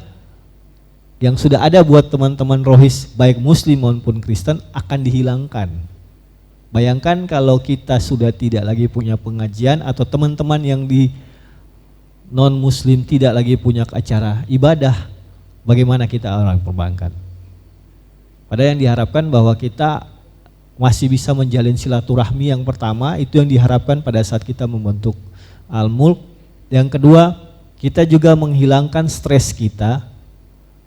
yang sudah ada buat teman-teman Rohis baik Muslim maupun Kristen akan dihilangkan. Bayangkan kalau kita sudah tidak lagi punya pengajian atau teman-teman yang di non-Muslim tidak lagi punya acara ibadah, bagaimana kita orang perbankan? Padahal yang diharapkan bahwa kita masih bisa menjalin silaturahmi yang pertama, itu yang diharapkan pada saat kita membentuk Al-Mulk. Yang kedua, kita juga menghilangkan stres kita,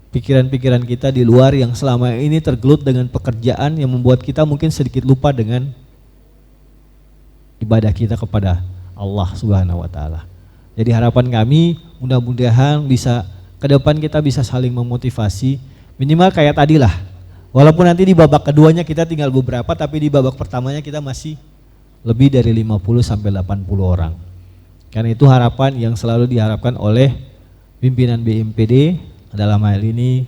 pikiran-pikiran kita di luar yang selama ini tergelut dengan pekerjaan yang membuat kita mungkin sedikit lupa dengan ibadah kita kepada Allah Subhanahu wa taala. Jadi harapan kami mudah-mudahan bisa ke depan kita bisa saling memotivasi, minimal kayak tadi lah. Walaupun nanti di babak keduanya kita tinggal beberapa, tapi di babak pertamanya kita masih lebih dari 50 sampai 80 orang. Karena itu harapan yang selalu diharapkan oleh pimpinan BMPD, dalam hal ini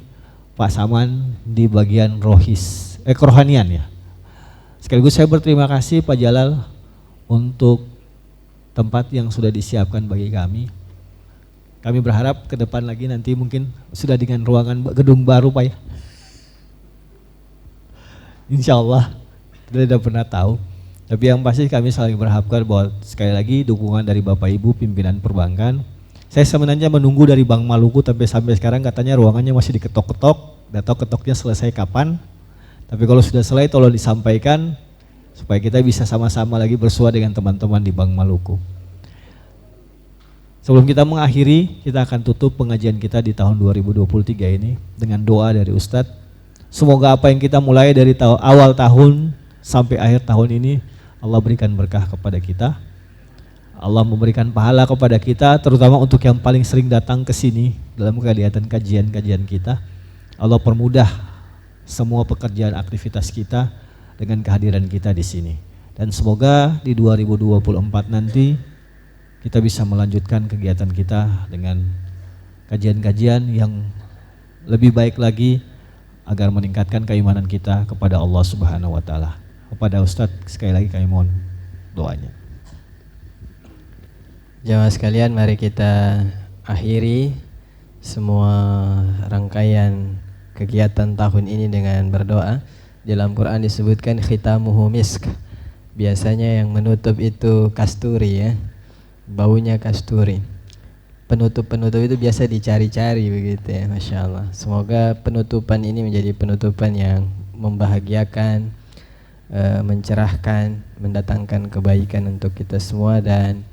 Pak Saman di bagian Rohis, kerohanian ya. Sekaligus saya berterima kasih Pak Jalal untuk tempat yang sudah disiapkan bagi kami. Kami berharap ke depan lagi nanti mungkin sudah dengan ruangan gedung baru Pak ya. Insya Allah, kita tidak pernah tahu. Tapi yang pasti kami saling berharapkan bahwa sekali lagi dukungan dari Bapak Ibu pimpinan perbankan. Saya sebenarnya menunggu dari Bank Maluku sampai sekarang katanya ruangannya masih diketok-ketok. Tidak tahu ketoknya selesai kapan. Tapi kalau sudah selesai tolong disampaikan supaya kita bisa sama-sama lagi bersua dengan teman-teman di Bank Maluku. Sebelum kita mengakhiri, kita akan tutup pengajian kita di tahun 2023 ini dengan doa dari Ustadz. Semoga apa yang kita mulai dari awal tahun sampai akhir tahun ini Allah berikan berkah kepada kita. Allah memberikan pahala kepada kita, terutama untuk yang paling sering datang ke sini dalam kegiatan kajian-kajian kita. Allah permudah semua pekerjaan aktivitas kita dengan kehadiran kita di sini. Dan semoga di 2024 nanti kita bisa melanjutkan kegiatan kita dengan kajian-kajian yang lebih baik lagi agar meningkatkan keimanan kita kepada Allah Subhanahu wa taala. Kepada Ustadz sekali lagi kami mohon doanya. Jamaah sekalian, mari kita akhiri semua rangkaian kegiatan tahun ini dengan berdoa. Dalam Quran disebutkan khitamuhu misk. Biasanya yang menutup itu kasturi ya. Baunya kasturi. Penutup-penutup itu biasa dicari-cari begitu ya, Masya Allah. Semoga penutupan ini menjadi penutupan yang membahagiakan, mencerahkan, mendatangkan kebaikan untuk kita semua dan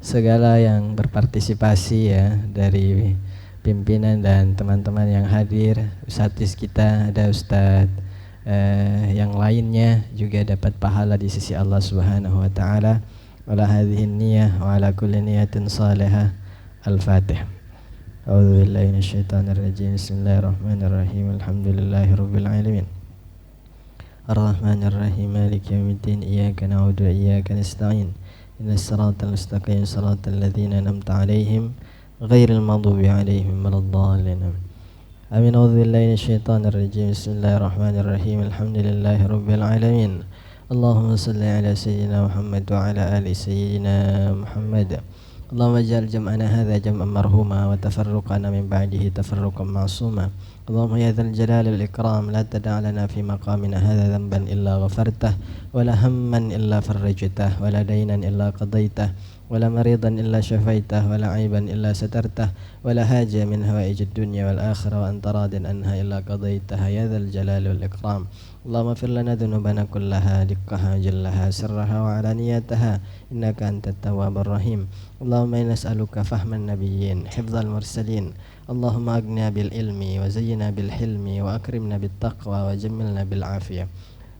segala yang berpartisipasi ya, dari pimpinan dan teman-teman yang hadir, ustadz kita, ada ustadz yang lainnya juga dapat pahala di sisi Allah Subhanahu wa taala. Wala hadhihi niyyah wa ala kulli niyatin salihah. Al-Fatihah. A'udzu billahi minasyaitonir rajim. Bismillahirrahmanirrahim. Alhamdulillahirabbil alamin. Ar-Rahmanir Rahim. Maliki yaumiddin. Iyyaka na'budu wa iyyaka nasta'in. Ihdinas siratal mustaqim. Siratal ladzina an'amta 'alaihim ghairil maghdubi 'alaihim waladdallin. Amin. A'udzu billahi minasyaitonir rajim. Bismillahirrahmanirrahim. Alhamdulillahirabbil alamin. Allahumma shalli ala sayyidina Muhammad wa ala ali sayyidina Muhammad. اللهم اجعل جمعنا هذا جمعا مرحوما وتفرقنا من بعده تفرقا معصوما. اللهم يا ذا الجلال والإكرام لا تدع لنا في مقامنا هذا ذنبا إلا غفرته ولا هما إلا فرجته ولا دينا إلا قضيته ولا مريضا إلا شفيته ولا عيبا إلا سترته ولا حاجة من هوائج الدنيا والآخرة وأنت راض عنها إلا قضيتها يا ذا الجلال والإكرام. اللهم اغفر لنا ذنوبنا كلها دقها جلها سرها وعلانيتها إنك أنت التواب الرحيم. اللهم إنا نسألك فهم النبيين حفظ المرسلين. اللهم أغننا بالعلم وزينا بالحلم وأكرمنا بالتقوى وجملنا بالعافية.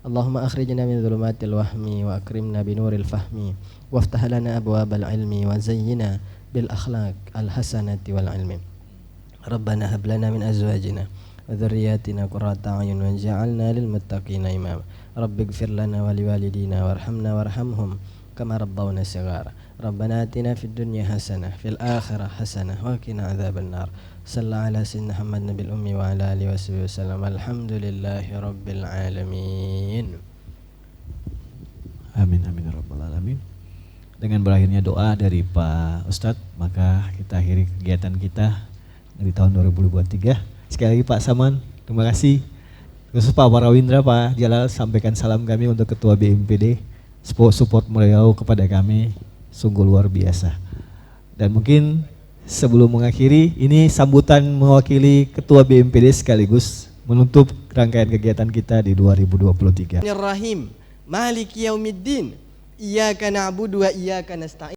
اللهم أخرجنا من ظلمات الوهم وأكرمنا بنور الفهم وافتح لنا أبواب العلم وزينا بالأخلاق الحسنة والعلم. ربنا هب لنا من أزواجنا وذرياتنا قرة أعين واجعلنا للمتقين إماما. رب اغفر لنا ولوالدينا وارحمنا وارحمهم كما ربونا صغارا. ربنا آتنا في الدنيا حسنة في الآخرة حسنة وقنا عذاب النار. صلى على سيدنا محمد نبي الأمي وعلى آله وصحبه وسلم. الحمد لله رب العالمين. Amin amin ya rabbal alamin. Dengan berakhirnya doa dari Pak Ustadz, maka kita akhiri kegiatan kita di tahun 2023. Sekali lagi Pak Saman, terima kasih. Khusus Pak Warawindra, Pak Jalal, sampaikan salam kami untuk Ketua BMPD. Support beliau kepada kami sungguh luar biasa. Dan mungkin sebelum mengakhiri, ini sambutan mewakili Ketua BMPD sekaligus menutup rangkaian kegiatan kita di 2023. Rahim, Maliki yaumiddin. Iyyaka na'budu wa iyyaka nasta'in.